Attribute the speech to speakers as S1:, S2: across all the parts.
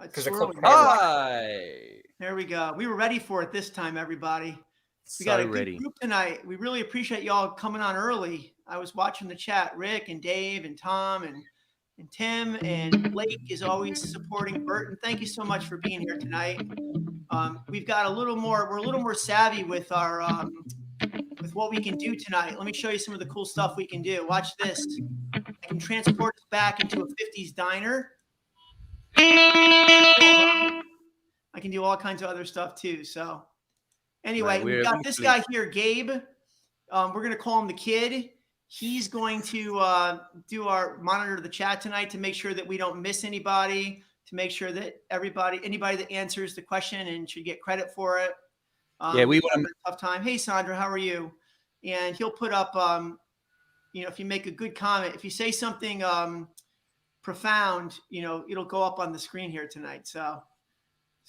S1: Because the club.
S2: Hi.
S3: There we go. We were ready for it this time, everybody. We got a good group tonight. We really appreciate y'all coming on early. I was watching the chat. Rick and Dave and Tom and Tim and Blake is always supporting Burton. Thank you so much for being here tonight. We've got a little more. We're a little more savvy with our with what we can do tonight. Let me show you some of the cool stuff we can do. Watch this. I can transport us back into a 50s diner. I can do all kinds of other stuff too. So anyway, we've got this guy here, Gabe. We're going to call him the Kid. He's going to do our monitor the chat tonight to make sure that we don't miss anybody, to make sure that anybody that answers the question and should get credit for it. We want a tough time. Hey, Sandra, how are you? And he'll put up, if you make a good comment, if you say something profound, it'll go up on the screen here tonight. So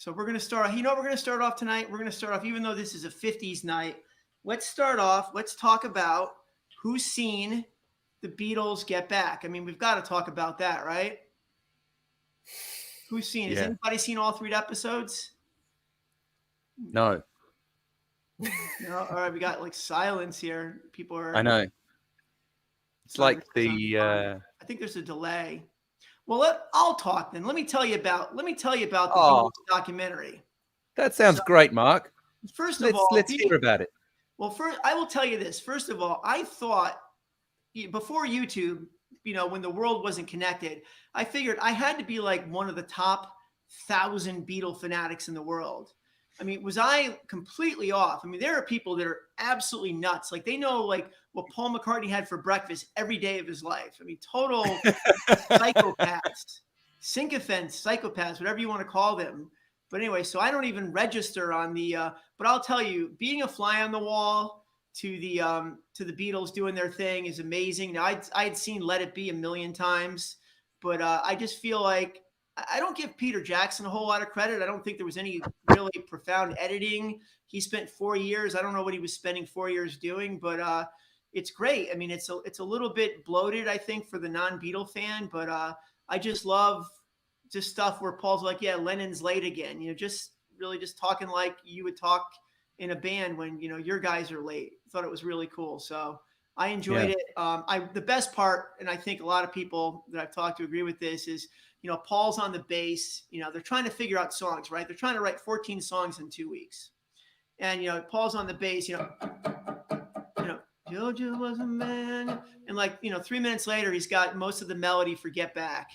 S3: we're going to start. We're going to start off tonight. We're going to start off, even though this is a 50s night. Let's start off. Let's talk about who's seen the Beatles get back. I mean, we've got to talk about that, right? Who's seen? Yeah. Has anybody seen all 3 episodes?
S2: No.
S3: No. All right, we got like silence here. People are.
S2: I know. It's like the.
S3: I think there's a delay. Well, I'll talk then. Let me tell you about the Beatles documentary.
S2: That sounds great, Mark.
S3: First of all,
S2: let's hear about it.
S3: Well, first, I will tell you this. First of all, I thought before YouTube, when the world wasn't connected, I figured I had to be like one of the top 1,000 Beatle fanatics in the world. I mean, was I completely off? I mean, there are people that are absolutely nuts. Like they know like what Paul McCartney had for breakfast every day of his life. I mean, total psychopaths, sycophants, psychopaths, whatever you want to call them. But anyway, so I don't even register on the, but I'll tell you, being a fly on the wall to the Beatles doing their thing is amazing. Now I'd seen Let It Be a million times, but I just feel like I don't give Peter Jackson a whole lot of credit. I don't think there was any really profound editing. He spent 4 years. I don't know what he was spending 4 years doing, but it's great. I mean, it's a little bit bloated, I think, for the non-Beatle fan, but I just love just stuff where Paul's like, yeah, Lennon's late again. Just really just talking like you would talk in a band when, your guys are late. I thought it was really cool. So I enjoyed it. The best part, and I think a lot of people that I've talked to agree with this, is, Paul's on the bass. They're trying to figure out songs, right? They're trying to write 14 songs in 2 weeks. And, Paul's on the bass, Georgia was a man. And 3 minutes later, he's got most of the melody for Get Back.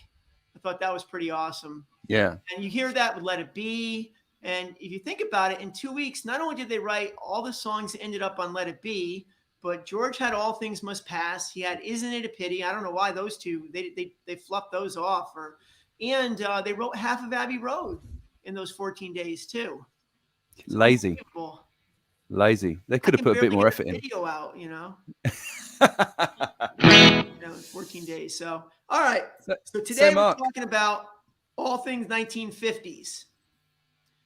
S3: I thought that was pretty awesome.
S2: Yeah.
S3: And you hear that with Let It Be. And if you think about it, in 2 weeks, not only did they write all the songs that ended up on Let It Be, but George had All Things Must Pass. He had Isn't It a Pity? I don't know why those two, they fluffed those off. And they wrote half of Abbey Road in those 14 days too.
S2: Lazy. They could have put a bit more effort in.
S3: Video out, 14 days. So, all right. So today we're talking about all things 1950s.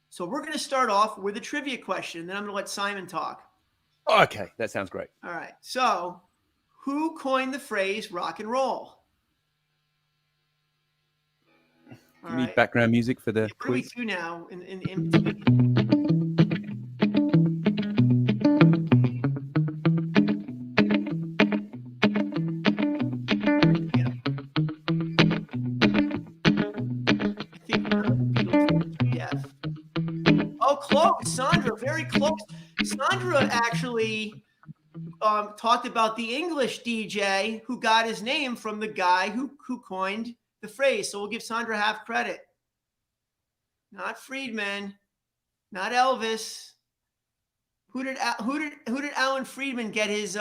S3: So we're going to start off with a trivia question. Then I'm going to let Simon talk.
S2: Okay, that sounds great.
S3: All right. So, who coined the phrase rock and roll?
S2: You need background music for the quiz?
S3: What do we do now in close, Sandra, very close. Sandra actually talked about the English DJ who got his name from the guy who coined the phrase. So we'll give Sandra half credit. Not Friedman, not Elvis. Who did Alan Friedman get his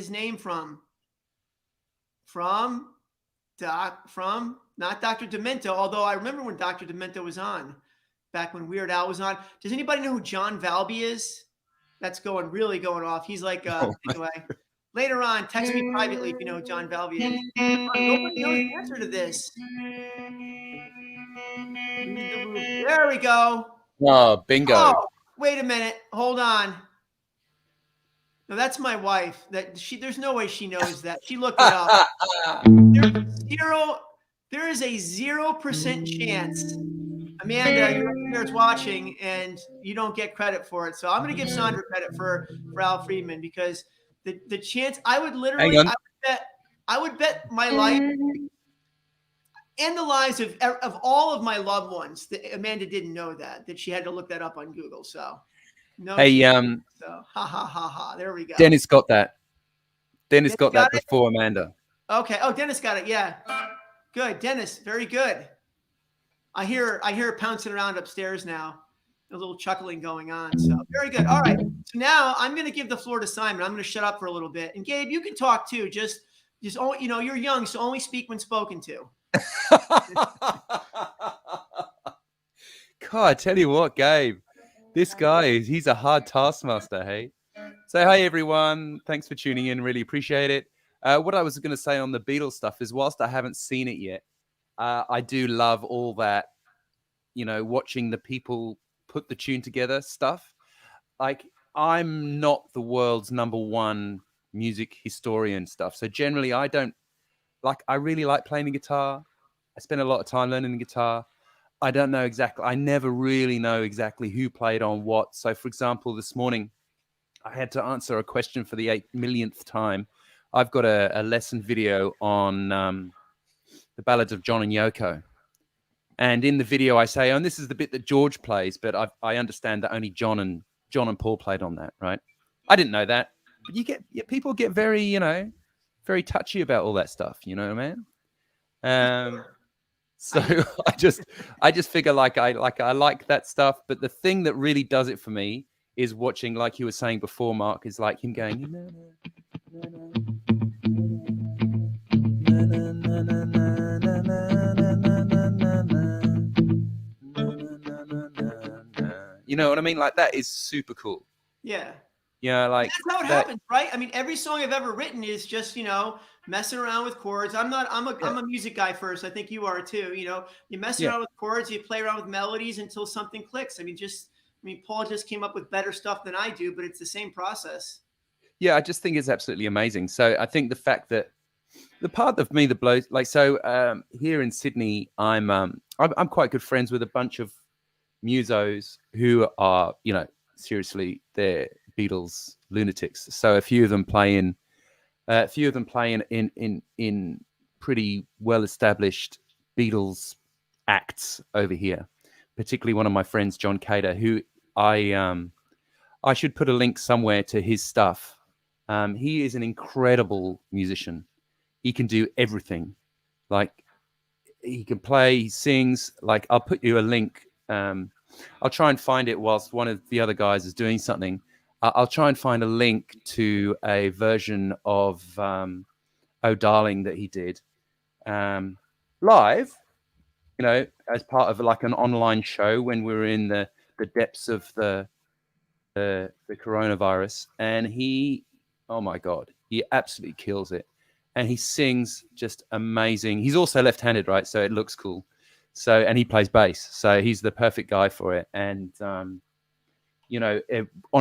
S3: name from? From not Dr. Demento, although I remember when Dr. Demento was on. Back when Weird Al was on. Does anybody know who John Valby is? That's really going off. He's like, anyway, later on, text me privately if you know who John Valby is. Nobody knows the answer to this. There we go.
S2: Oh, bingo.
S3: Oh, wait a minute. Hold on. No, that's my wife. There's no way she knows that. She looked it up. There is a 0% chance, Amanda, you're upstairs watching and you don't get credit for it. So I'm going to give Sandra credit for Al Friedman, because the chance, I would literally, I would bet my life and the lives of all of my loved ones that Amanda didn't know that she had to look that up on Google. So no.
S2: Hey,
S3: so ha ha ha ha. There we go.
S2: Dennis got that. Dennis got that before Amanda.
S3: Okay. Oh, Dennis got it. Yeah. Good. Dennis. Very good. I hear it pouncing around upstairs now. There's a little chuckling going on. So very good. All right. So now I'm going to give the floor to Simon. I'm going to shut up for a little bit. And Gabe, you can talk too. Just you're young, so only speak when spoken to.
S2: God, I tell you what, Gabe, this guy, he's a hard taskmaster, hey? So, hey, everyone. Thanks for tuning in. Really appreciate it. What I was going to say on the Beatles stuff is, whilst I haven't seen it yet, I do love all that, watching the people put the tune together stuff. Like, I'm not the world's #1 music historian stuff. So generally, I really like playing the guitar. I spend a lot of time learning the guitar. I don't know exactly. I never really know exactly who played on what. So, for example, this morning, I had to answer a question for the 8 millionth time. I've got a lesson video on the Ballads of John and Yoko. And in the video, I say, and this is the bit that George plays, but I understand that only John and Paul played on that, right? I didn't know that. But people get very, very touchy about all that stuff. You know what I mean? So I just figure I like that stuff. But the thing that really does it for me is watching, like you were saying before, Mark, is like him going, you know what I mean? Like, that is super cool.
S3: Yeah.
S2: Yeah, like
S3: that's how it happens, right? I mean, every song I've ever written is just, messing around with chords. I'm a music guy first. I think you are too. You mess around with chords, you play around with melodies until something clicks. Paul just came up with better stuff than I do, but it's the same process.
S2: Yeah, I just think it's absolutely amazing. So I think the fact that the part of me that blows, here in Sydney, I'm quite good friends with a bunch of musos who are, seriously, they're Beatles lunatics. So a few of them play in pretty well established Beatles acts over here. Particularly one of my friends, John Cater, who I should put a link somewhere to his stuff. He is an incredible musician. He can do everything. Like, he can play, he sings. Like, I'll put you a link. I'll try and find it whilst one of the other guys is doing something. I'll try and find a link to a version of Oh Darling that he did live, as part of like an online show when we were in the depths of the coronavirus. And he, oh my God, he absolutely kills it. And he sings just amazing. He's also left-handed, right? So it looks cool. So, and he plays bass. So he's the perfect guy for it. And, on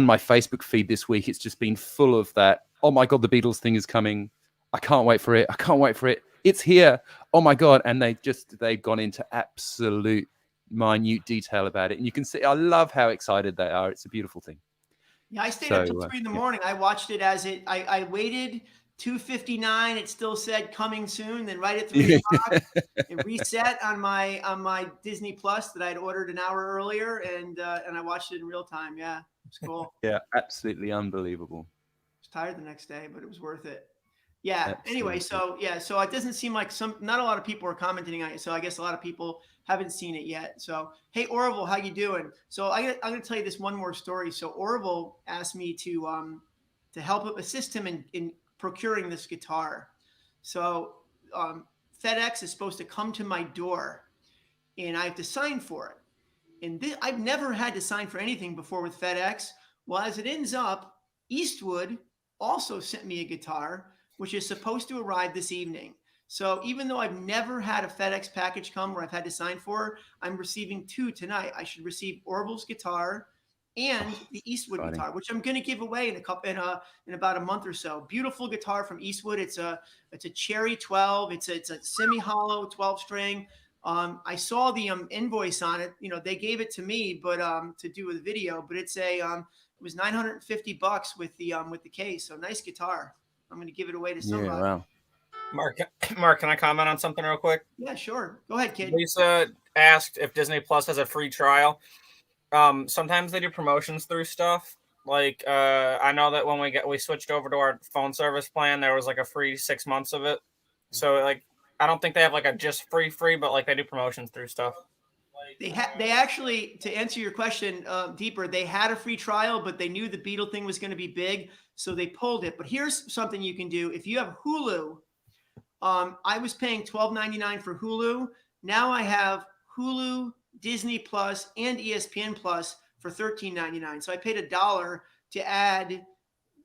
S2: my Facebook feed this week, it's just been full of that. Oh my God, the Beatles thing is coming. I can't wait for it. I can't wait for it. It's here. Oh my God. And they've gone into absolute minute detail about it. And you can see, I love how excited they are. It's a beautiful thing.
S3: Yeah, I stayed up till 3 in the morning. I watched it as I waited 2:59. It still said coming soon. Then right at 3 o'clock, it reset on my Disney Plus that I'd ordered an hour earlier, and I watched it in real time. Yeah, it's cool.
S2: Yeah, absolutely unbelievable.
S3: I was tired the next day, but it was worth it. Yeah. Absolutely. Anyway, so it doesn't seem like not a lot of people are commenting on it. So I guess a lot of people haven't seen it yet. So, hey, Orville, how you doing? So I'm going to tell you this one more story. So Orville asked me to help assist him in procuring this guitar. So FedEx is supposed to come to my door, and I have to sign for it. And I've never had to sign for anything before with FedEx. Well, as it ends up, Eastwood also sent me a guitar, which is supposed to arrive this evening. So even though I've never had a FedEx package come where I've had to sign for, I'm receiving 2 tonight. I should receive Orville's guitar and the Eastwood
S2: Exciting.
S3: guitar, which I'm going to give away in in about a month or so. Beautiful guitar from Eastwood. It's a cherry 12. It's a semi-hollow 12 string. I saw the invoice on it. You know, they gave it to me, but to do a video. But it's it was $950 with the case. So nice guitar. I'm going to give it away to somebody.
S2: Yeah, wow.
S1: Mark, can I comment on something real quick?
S3: Yeah, sure. Go ahead, kid.
S1: Lisa asked if Disney Plus has a free trial. Sometimes they do promotions through stuff. Like I know that when we switched over to our phone service plan, there was like a free 6 months of it. So like I don't think they have like a just free, but like they do promotions through stuff.
S3: They actually, to answer your question deeper, they had a free trial, but they knew the Beatle thing was going to be big, so they pulled it. But here's something you can do. If you have Hulu, I was paying $12.99 for Hulu. Now I have Hulu, Disney Plus, and ESPN Plus for $13.99. So I paid $1 to add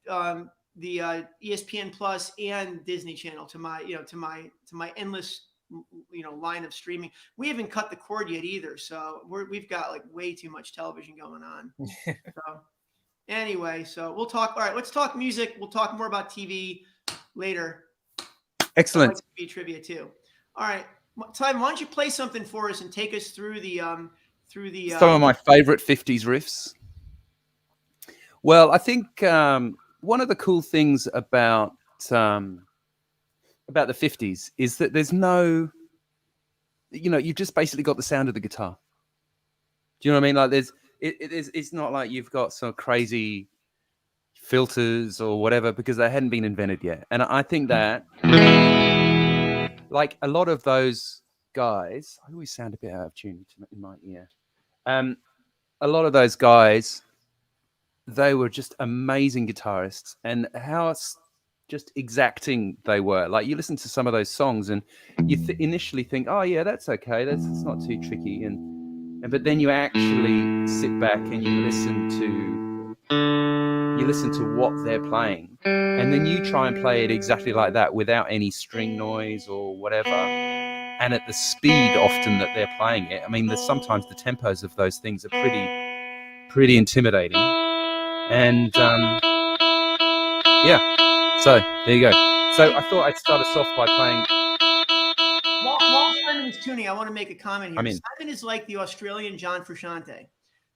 S3: the ESPN Plus and Disney Channel to my endless line of streaming. We haven't cut the cord yet either, so we've got like way too much television going on. So anyway, so we'll talk. All right, let's talk music. We'll talk more about TV later.
S2: Excellent.
S3: Like TV trivia too. All right, Simon, why don't you play something for us and take us through the some
S2: of my favorite 50s riffs. Well, I think one of the cool things about the 50s is that there's no, you've just basically got the sound of the guitar. Do you know what I mean? Like it's not like you've got some crazy filters or whatever, because they hadn't been invented yet. And I think that like a lot of those guys, I always sound a bit out of tune in my ear. A lot of those guys, they were just amazing guitarists, and how just exacting they were. Like you listen to some of those songs and you initially think, oh yeah, that's okay, it's not too tricky, but then you actually sit back and you listen to what they're playing, and then you try and play it exactly like that without any string noise or whatever, and at the speed often that they're playing it. I mean, sometimes the tempos of those things are pretty intimidating, and yeah. So there you go. So I thought I'd start us off by playing.
S3: While Simon is tuning, I want to make a comment here. Simon is like the Australian John Frusciante.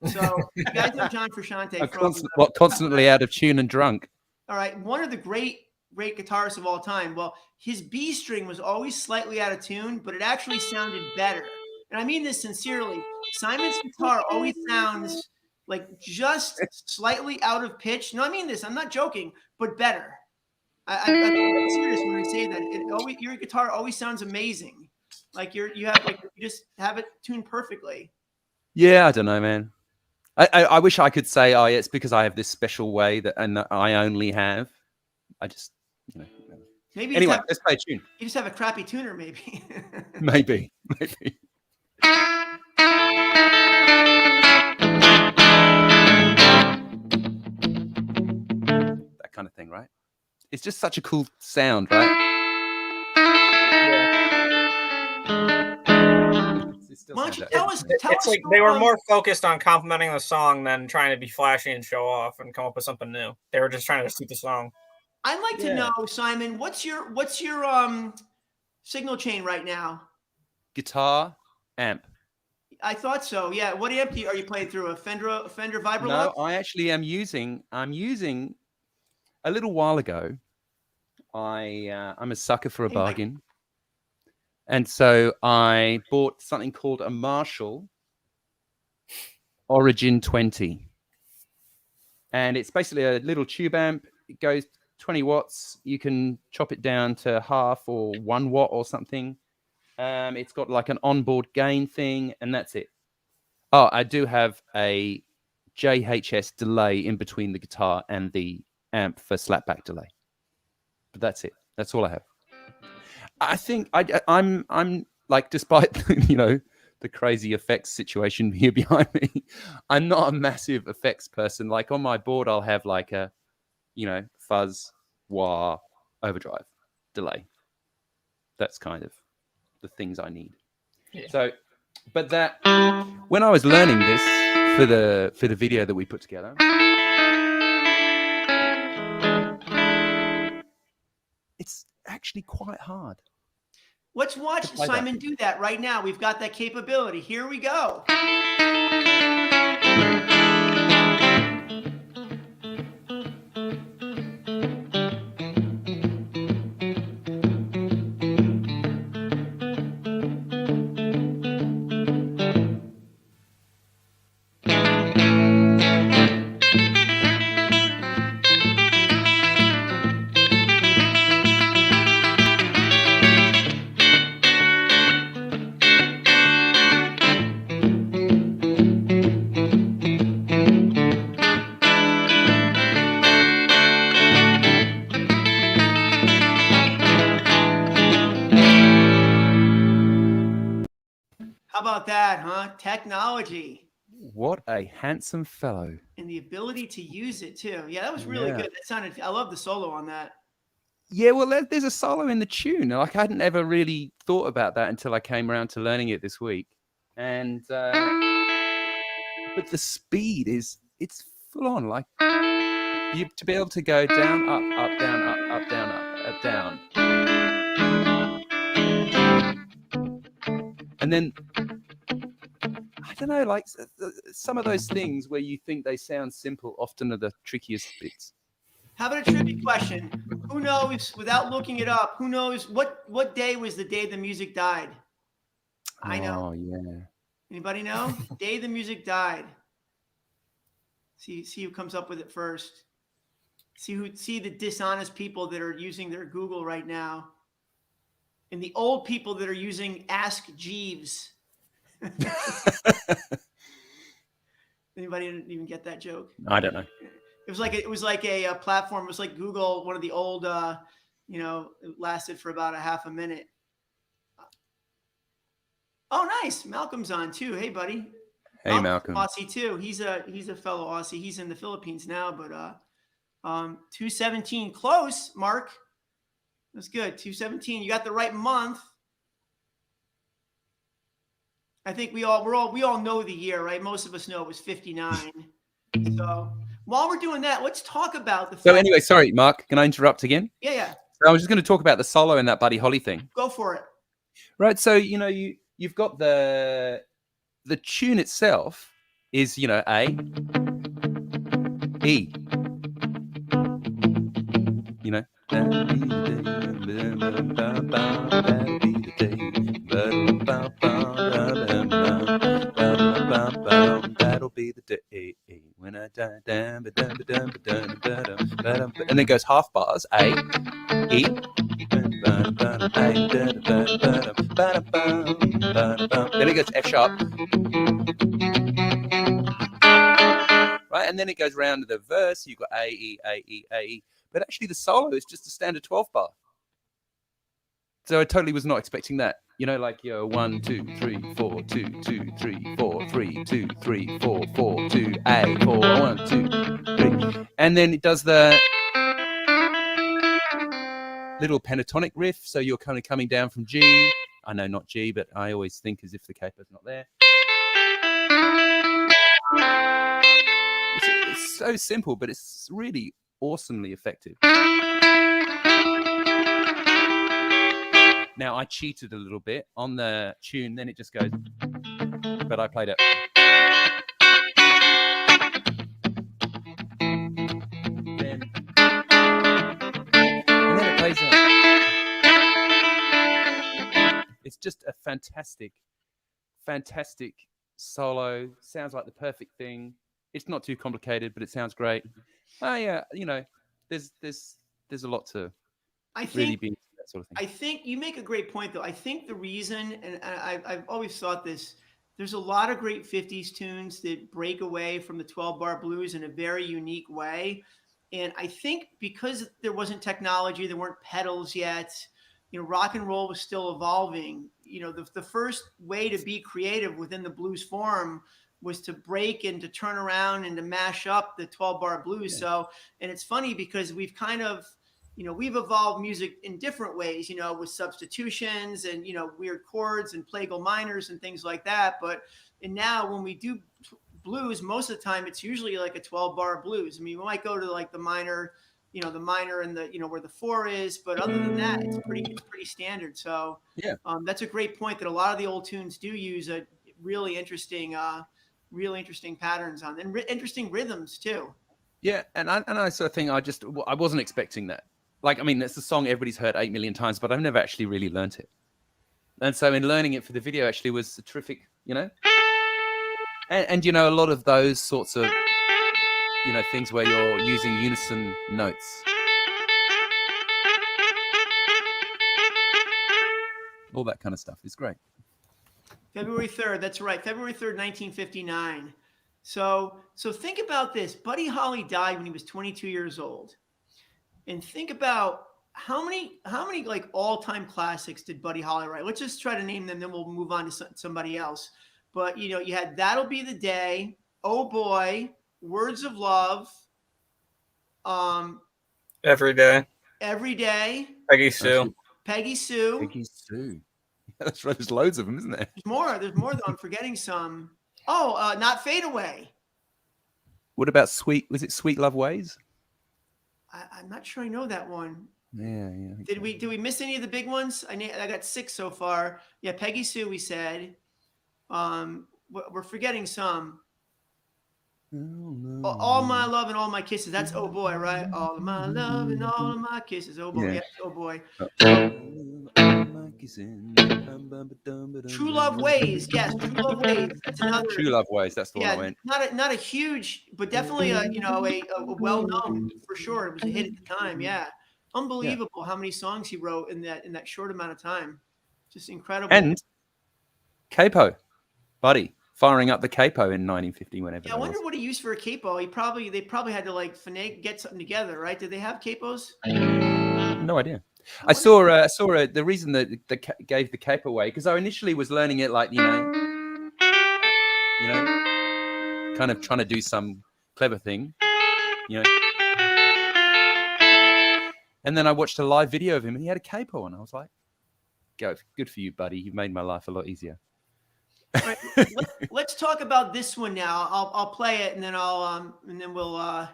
S3: So you guys know John Frusciante.
S2: Constantly out of tune and drunk.
S3: All right. One of the great guitarists of all time. Well, his B string was always slightly out of tune, but it actually sounded better. And I mean this sincerely. Simon's guitar always sounds like just slightly out of pitch. No, I mean this. I'm not joking, but better. I'm serious when I say that. Your guitar always sounds amazing. Like you just have it tuned perfectly. Yeah,
S2: I don't know, man. I wish I could say, oh, yeah, it's because I have this special way that I only have. I just,
S3: maybe
S2: anyway, let's play a tune.
S3: You just have a crappy tuner, maybe.
S2: maybe. That kind of thing, right? It's just such a cool sound, right?
S3: Why don't you tell us?
S1: It's like they were more focused on complimenting the song than trying to be flashy and show off and come up with something new. They were just trying to suit the song.
S3: I'd like to know, Simon, what's your signal chain right now?
S2: Guitar, amp.
S3: I thought so. Yeah. What amp are you playing through? A Fender Vibrolux?
S2: No, I actually am using. I'm using. A little while ago, I'm a sucker for a bargain. And so I bought something called a Marshall Origin 20. And it's basically a little tube amp. It goes 20 watts. You can chop it down to half or 1 watt or something. It's got like an onboard gain thing, and that's it. Oh, I do have a JHS delay in between the guitar and the amp for slapback delay, but that's it. That's all I have. I think I'm like, despite the crazy effects situation here behind me, I'm not a massive effects person. Like on my board, I'll have like a fuzz, wah, overdrive, delay. That's kind of the things I need. Yeah. So, but that when I was learning this for the video that we put together. It's actually quite hard.
S3: Let's watch Simon do that right now. We've got that capability. Here we go. How about that, huh? Technology.
S2: What a handsome fellow.
S3: And the ability to use it too. Yeah, that was really good. That sounded, I love the solo on that.
S2: Yeah, well, there's a solo in the tune. Like, I hadn't ever really thought about that until I came around to learning it this week. And but the speed it's full on. Like, you to be able to go down, up, down, up, down, up, down. And then I don't know, like some of those things where you think they sound simple often are the trickiest bits.
S3: How about a trivia question? Who knows, without looking it up, who knows what day was the day the music died? I know.
S2: Oh, yeah.
S3: Anybody know? Day the music died. See who comes up with it first. See the dishonest people that are using their Google right now. And the old people that are using Ask Jeeves. Anybody didn't even get that joke?
S2: I don't know.
S3: It was like a platform. It was like Google, one of the old, it lasted for about a half a minute. Oh, nice. Malcolm's on too. Hey, buddy.
S2: Hey, Malcolm.
S3: Aussie too. He's a fellow Aussie. He's in the Philippines now, but 217 close, Mark. That's good. 217. You got the right month. I think we all know the year, right? Most of us know it was 59. So while we're doing that, let's talk about the.
S2: So anyway, sorry, Mark. Can I interrupt again?
S3: Yeah.
S2: So I was just going to talk about the solo in that Buddy Holly thing.
S3: Go for it.
S2: Right. So you've got the tune itself is A, E. That'll be the day when I die. And then it goes half bars. A, E. Then it goes F sharp. Right, and then it goes around to the verse. You've got A, E, A, E, A, E. But actually the solo is just a standard 12 bar. So I totally was not expecting that. 1, 2, 3, 4, 2, 2, 3, 4, 3, 2, 3, 4, 4, 2, A, 4, 1, 2, 3. And then it does the little pentatonic riff. So you're kind of coming down from G. I know not G, but I always think as if the capo's not there. It's so simple, but it's really awesomely effective. Now, I cheated a little bit on the tune, then it just goes, but I played it. And then it plays it. It's just a fantastic solo. Sounds like the perfect thing. It's not too complicated, but it sounds great. Oh yeah, there's a lot to really be that sort of thing.
S3: I think you make a great point, though. I think the reason, and I've always thought this, there's a lot of great 50s tunes that break away from the 12-bar blues in a very unique way. And I think because there wasn't technology, there weren't pedals yet, rock and roll was still evolving. The first way to be creative within the blues form was to break and to turn around and to mash up the 12-bar blues. Yeah. So, and it's funny because we've kind of, we've evolved music in different ways, with substitutions and, weird chords and plagal minors and things like that. And now when we do blues, most of the time it's usually like a 12-bar blues. I mean, we might go to like the minor, the minor and the, where the 4 is, but other than that, it's pretty standard. So
S2: Yeah.
S3: That's a great point that a lot of the old tunes do use a really interesting patterns on, and interesting rhythms too.
S2: Yeah, and I sort of think I wasn't expecting that. Like, I mean, it's a song everybody's heard 8 million times, but I've never actually really learnt it. And so in learning it for the video actually was a terrific, and a lot of those sorts of, things where you're using unison notes. All that kind of stuff is great.
S3: February 3rd, that's right. February 3rd, 1959. So think about this. Buddy Holly died when he was 22 years old. And think about how many like all-time classics did Buddy Holly write? Let's just try to name them, then we'll move on to somebody else. But you had That'll Be the Day, Oh Boy, Words of Love,
S1: Every Day,
S3: Peggy
S1: Sue.
S2: Peggy Sue. That's right. There's loads of them, isn't there?
S3: There's more though. I'm forgetting some. Oh, Not Fade Away.
S2: What about Was it Sweet Love Ways?
S3: I'm not sure I know that one.
S2: Yeah.
S3: Did we miss any of the big ones? I got 6 so far. Yeah, Peggy Sue, we said. We're forgetting some.
S2: Oh, no.
S3: All My Love and All My Kisses. That's Oh Boy, right? All of my love and all of my kisses. Oh Boy. Yeah. Oh Boy. True Love Ways. Yes, True Love Ways. That's another.
S2: True Love Ways. That's the one I went.
S3: Not a huge, but definitely a well-known for sure. It was a hit at the time. Yeah. Unbelievable how many songs he wrote in that short amount of time. Just incredible.
S2: And capo, Buddy, firing up the capo in 1950 whenever.
S3: Yeah, I wonder what he used for a capo. They probably had to like get something together, right? Did they have capos?
S2: No idea. I saw the reason that they gave the capo away, because I initially was learning it like kind of trying to do some clever thing, and then I watched a live video of him and he had a capo on. I was like, good for you, buddy. You've made my life a lot easier.
S3: All right, let's talk about this one now. I'll play it and then we'll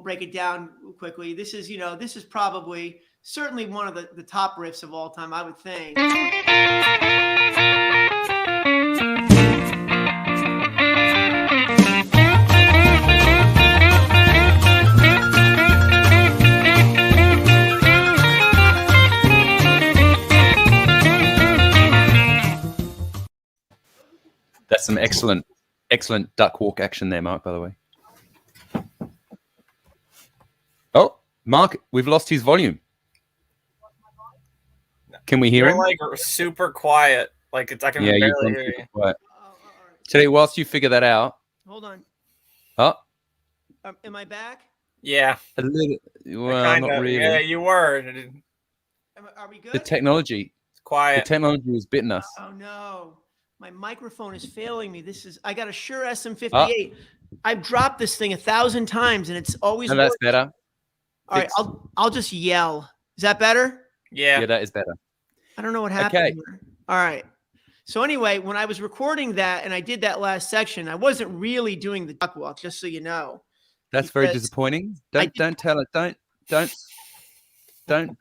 S3: break it down quickly. This is probably certainly one of the top riffs of all time, I would think.
S2: That's some excellent duck walk action there, Mark, by the way. Oh, Mark, we've lost his volume. Can we hear him?
S1: Like super quiet. Like I can barely hear you.
S2: Quiet. Today, whilst you figure that out.
S3: Hold on.
S2: Oh.
S3: Am I back?
S1: Yeah.
S2: A little. Well, not really.
S1: Yeah, you were.
S3: Are we good?
S2: The technology.
S1: It's quiet.
S2: The technology was bitten us.
S3: Oh no. My microphone is failing me. I got a Shure SM58. I've dropped this thing 1,000 times and it's always.
S2: And that's better.
S3: All right, I'll just yell. Is that better?
S1: Yeah.
S2: Yeah, that is better.
S3: I don't know what happened. Okay. Here. All right. So anyway, when I was recording that and I did that last section, I wasn't really doing the duck walk, just so you know.
S2: That's very disappointing. Don't tell it. Don't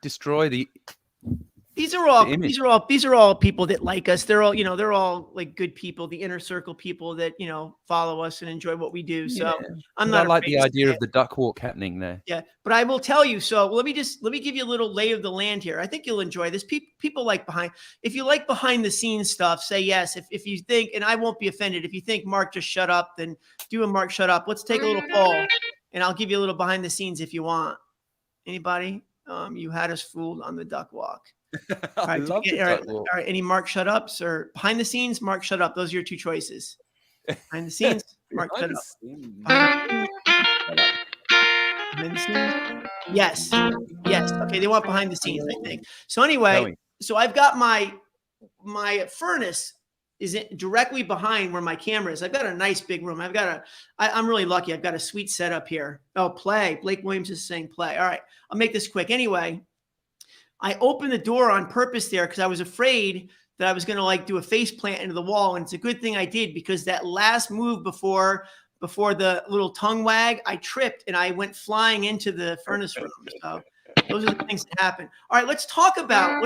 S2: destroy the.
S3: These are all people that like us. They're all like good people, the inner circle people that, follow us and enjoy what we do. So I
S2: like the idea of the duck walk happening there.
S3: Yeah. But I will tell you, so let me give you a little lay of the land here. I think you'll enjoy this. People like if you like behind the scenes stuff, say yes. If you think, and I won't be offended, if you think Mark just shut up, then do a Mark shut up. Let's take a little poll and I'll give you a little behind the scenes if you want. Anybody? You had us fooled on the duck walk. All right, all right. Any Mark shut ups or behind the scenes? Mark shut up. Those are your two choices. Behind the scenes, Mark shut up. Behind the scenes. Yes. Okay, they want behind the scenes, I think. So anyway, so I've got my furnace is directly behind where my camera is. I've got a nice big room. I'm really lucky. I've got a sweet setup here. Oh, play. Blake Williams is saying play. All right, I'll make this quick. Anyway, I opened the door on purpose there because I was afraid that I was going to like do a face plant into the wall. And it's a good thing I did, because that last move before the little tongue wag, I tripped and I went flying into the furnace room. So those are the things that happen. All right, let's talk about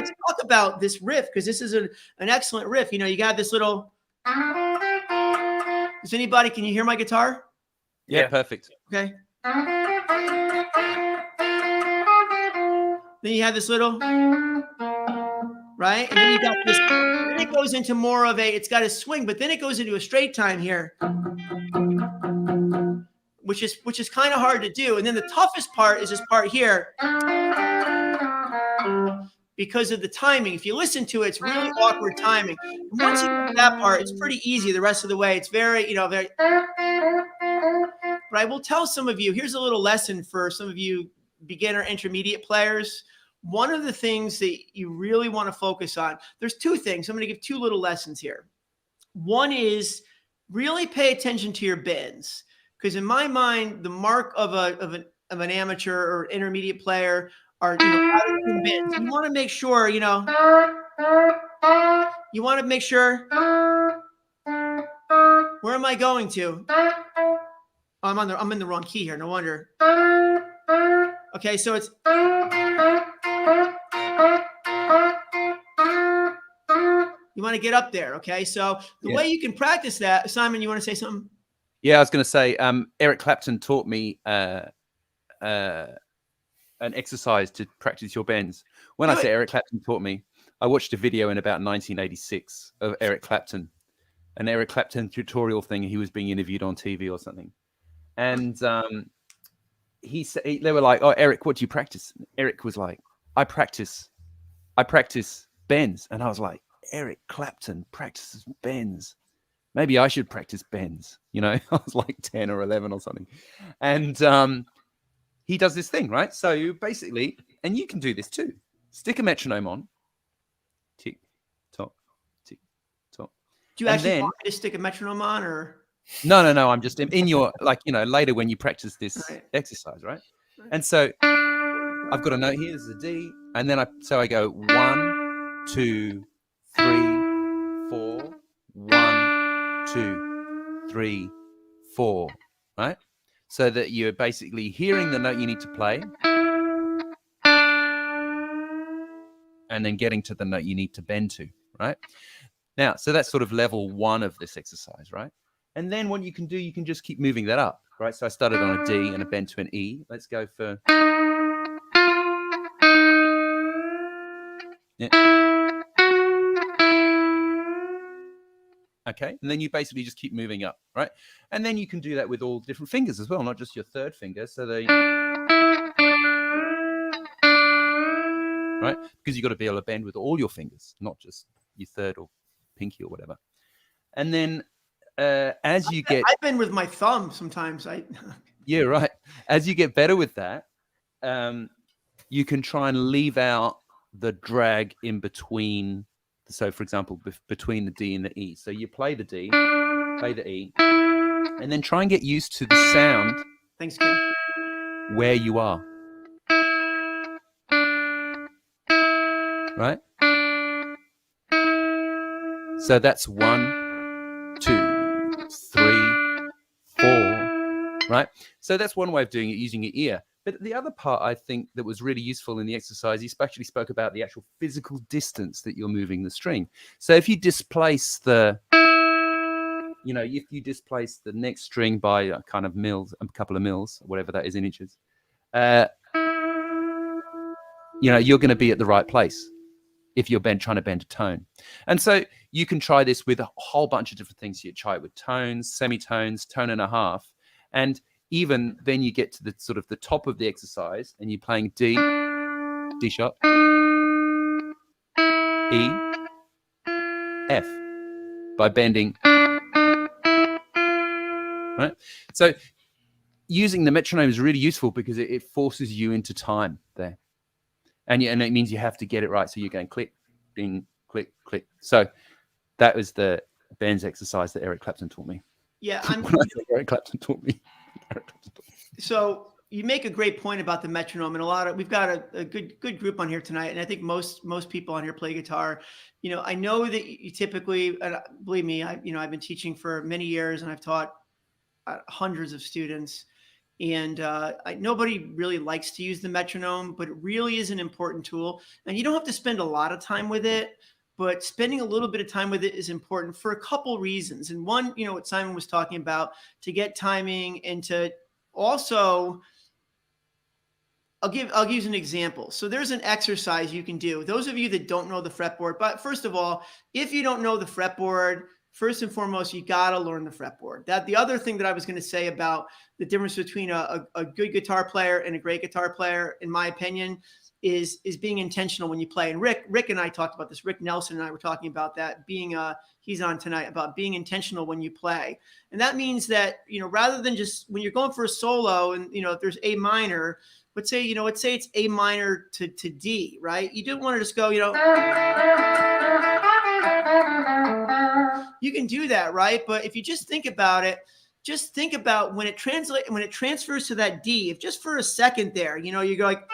S3: this riff, because this is an excellent riff. You know, you got this little. Does anybody? Can you hear my guitar?
S2: Yeah, perfect.
S3: Okay. Then you have this little, right? And then you got this. Then it goes into more of a. It's got a swing, but then it goes into a straight time here, which is kind of hard to do. And then the toughest part is this part here, because of the timing. If you listen to it, it's really awkward timing. And once you get to that part, it's pretty easy the rest of the way. It's very, very. But I will tell some of you, here's a little lesson for some of you beginner intermediate players. One of the things that you really want to focus on, there's two things. I'm going to give two little lessons here. One is really pay attention to your bends, because in my mind, the mark of an amateur or intermediate player are out-of-tune bends. You want to make sure, you want to make sure. Where am I going to? Oh, I'm in the wrong key here. No wonder. Okay, so it's. You want to get up there, okay? So the way you can practice that, Simon, you want to say something?
S2: Yeah, I was going to say, Eric Clapton taught me an exercise to practice your bends. When I say Eric Clapton taught me, I watched a video in about 1986 of Eric Clapton, an Eric Clapton tutorial thing. He was being interviewed on TV or something. And he said, they were like, "Oh, Eric, what do you practice?" And Eric was like, I practice bends." And I was like, Eric Clapton practices bends. Maybe I should practice bends. I was like 10 or 11 or something. And he does this thing, right? So you basically, and you can do this too. Stick a metronome on. Tick, tock, tick, tock.
S3: Do you actually want me to stick a metronome on, or?
S2: No. I'm just in your, later when you practice this exercise, right? And so I've got a note here. This is a D. And then I go 1, 2, 3, 4. 1, 2, 3, 4. Right? So that you're basically hearing the note you need to play and then getting to the note you need to bend to, right? Now, so that's sort of level 1 of this exercise, right? And then what you can do, you can just keep moving that up, right? So I started on a D and a bend to an E. Let's go for... Yeah. Okay, and then you basically just keep moving up, right? And then you can do that with all different fingers as well, not just your third finger. So right? Because you've got to be able to bend with all your fingers, not just your third or pinky or whatever. And then as you get...
S3: I've been with my thumb sometimes.
S2: Yeah, right. As you get better with that, you can try and leave out the drag in between. So, for example, between the D and the E. So you play the D, play the E, and then try and get used to the sound.
S3: Thanks, Kim.
S2: Where you are. Right? So that's 1, 2, 3, 4. Right? So that's one way of doing it, using your ear. But the other part, I think, that was really useful in the exercise, he especially spoke about the actual physical distance that you're moving the string. So if you displace the, if you displace the next string by a couple of mils, whatever that is in inches, you're going to be at the right place if you're trying to bend a tone. And so you can try this with a whole bunch of different things. You try it with tones, semitones, tone and a half, and even then you get to the sort of the top of the exercise and you're playing D sharp, E, F by bending, right? So using the metronome is really useful because it forces you into time there. And it means you have to get it right. So you're going click, ding, click, click. So that was the bends exercise that Eric Clapton taught me.
S3: Yeah,
S2: Eric Clapton taught me.
S3: So you make a great point about the metronome, and we've got a good group on here tonight, and I think most people on here play guitar. I know that you typically, believe me, I've been teaching for many years, and I've taught hundreds of students, and nobody really likes to use the metronome, but it really is an important tool, and you don't have to spend a lot of time with it. But spending a little bit of time with it is important for a couple reasons. And one, what Simon was talking about, to get timing, and to also, I'll give you an example. So there's an exercise you can do. Those of you that don't know the fretboard, but first of all, if you don't know the fretboard, first and foremost, you got to learn the fretboard. The other thing that I was going to say about the difference between a good guitar player and a great guitar player, in my opinion, is being intentional when you play. And Rick and I talked about this. Rick Nelson and I were talking about that, he's on tonight, about being intentional when you play. And that means that, rather than just when you're going for a solo and, if there's A minor, let's say it's A minor to D, right? You don't want to just go, you can do that, right? But if you just think about it, just think about when it transfers to that D, if just for a second there, you go like,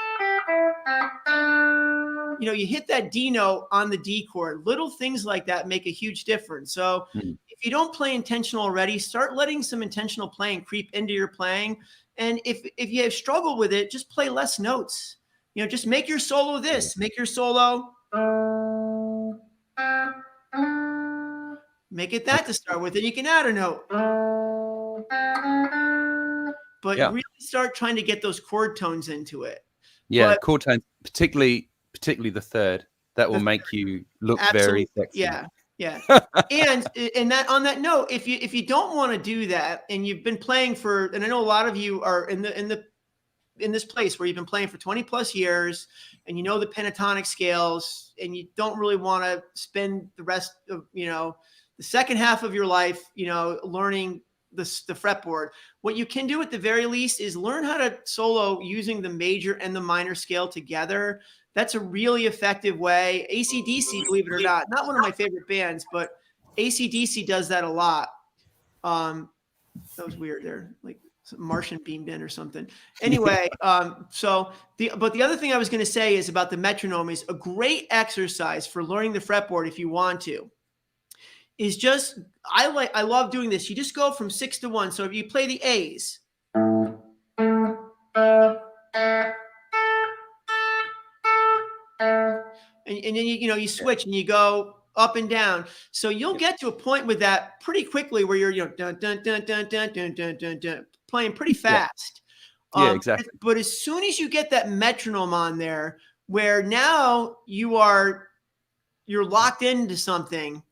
S3: you hit that D note on the D chord. Little things like that make a huge difference. So if you don't play intentional already, start letting some intentional playing creep into your playing. And if you have struggled with it, just play less notes. Just make your solo this. Make your solo. Make it that to start with, and you can add a note. But really start trying to get those chord tones into it.
S2: Yeah, chord tones, particularly the third. That will make you look very sexy.
S3: Yeah. and that, on that note, if you don't want to do that, and you've been playing and I know a lot of you are in this place where you've been playing for 20 plus years, and you know the pentatonic scales, and you don't really want to spend the rest of the second half of your life learning the fretboard. What you can do at the very least is learn how to solo using the major and the minor scale together. That's a really effective way. AC/DC, believe it or not one of my favorite bands, but AC/DC does that a lot. That was weird there, like some Martian beamed in or something. Anyway, but the other thing I was going to say is about the metronome is a great exercise for learning the fretboard if you want to. Is just, I love doing this. You just go from 6 to 1. So if you play the A's, and then you switch and you go up and down. So you'll get to a point with that pretty quickly where you're dun, dun, dun, dun, dun, dun, dun, dun, dun, playing pretty fast.
S2: Yeah, exactly.
S3: But as soon as you get that metronome on there, where now you're locked into something,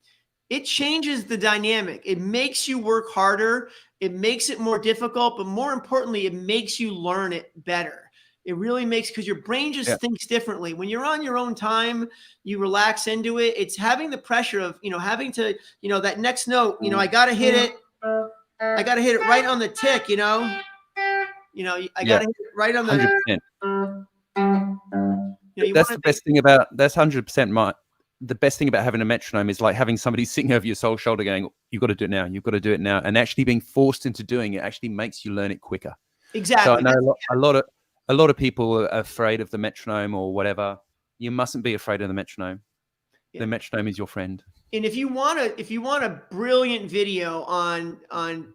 S3: it changes the dynamic. It makes you work harder. It makes it more difficult, but more importantly, it makes you learn it better. It really makes, because your brain just thinks differently. When you're on your own time, you relax into it. It's having the pressure of, having to, that next note, I got to hit it. I got to hit it right on the tick, I got to hit it right on the
S2: 100%. That's the best thing about, that's 100% the best thing about having a metronome is like having somebody sitting over your soul shoulder going, you've got to do it now. You've got to do it now. And actually being forced into doing it actually makes you learn it quicker.
S3: Exactly.
S2: So I know a lot of people are afraid of the metronome or whatever. You mustn't be afraid of the metronome. The metronome is your friend.
S3: And if you want a brilliant video on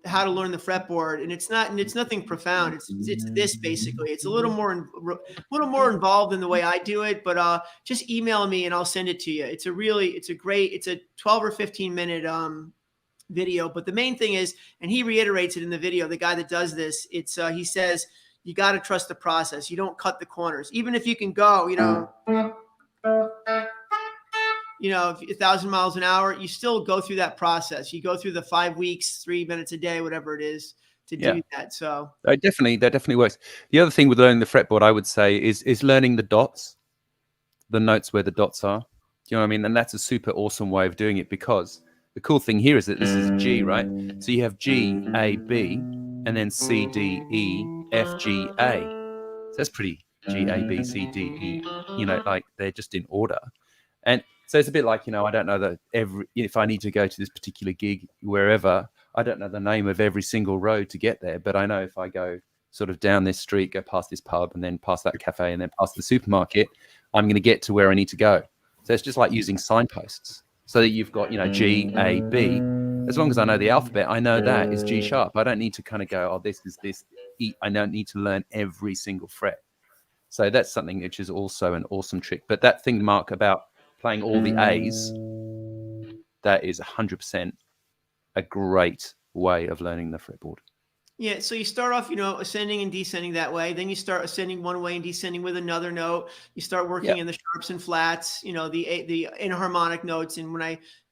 S3: how to learn the fretboard, and it's nothing profound. It's this basically. It's a little more involved in the way I do it, but just email me and I'll send it to you. It's a 12 or 15 minute video. But the main thing is, and he reiterates it in the video, the guy that does this, he says you got to trust the process. You don't cut the corners, even if you can go, 1,000 miles an hour, you still go through that process. You go through the 5 weeks, 3 minutes a day, whatever it is, to do that. So
S2: that definitely works. The other thing with learning the fretboard, I would say, is learning the dots, the notes where the dots are. Do you know what I mean? And that's a super awesome way of doing it, because the cool thing here is that this is G, right? So you have G, A, B, and then C, D, E, F, G, A. So that's pretty G, A, B, C, D, E. Like they're just in order. And so it's a bit like, I don't know that if I need to go to this particular gig wherever, I don't know the name of every single road to get there, but I know if I go sort of down this street, go past this pub, and then past that cafe, and then past the supermarket, I'm going to get to where I need to go. So it's just like using signposts, so that you've got, G, A, B. As long as I know the alphabet, I know that is G sharp. I don't need to kind of go, oh, this is this E. I don't need to learn every single fret. So that's something which is also an awesome trick. But that thing, Mark, about playing all the A's, that is 100% a great way of learning the fretboard.
S3: Yeah, so you start off, ascending and descending that way. Then you start ascending one way and descending with another note. You start working in the sharps and flats, the inharmonic notes. And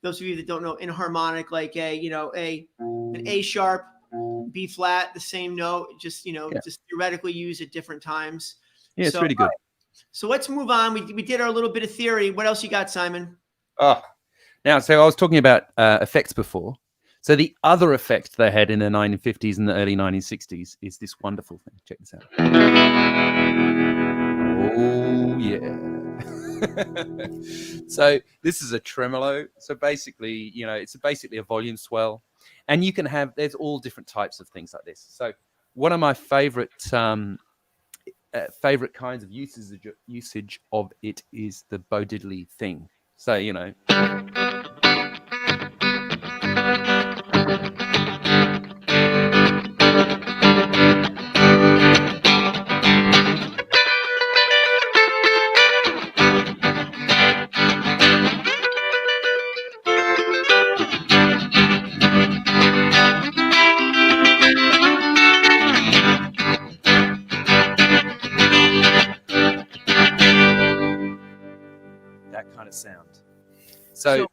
S3: those of you that don't know inharmonic, like an A sharp, B flat, the same note, just theoretically used at different times.
S2: Yeah, it's really good.
S3: So let's move on. We did our little bit of theory. What else you got, Simon?
S2: Now, so I was talking about effects before. So the other effect they had in the 1950s and the early 1960s is this wonderful thing. Check this out. Oh, yeah. So this is a tremolo. So basically, it's basically a volume swell. And you can there's all different types of things like this. So one of my favorite kinds of usage of it is the Bo Diddley thing. So, that kind of sound. So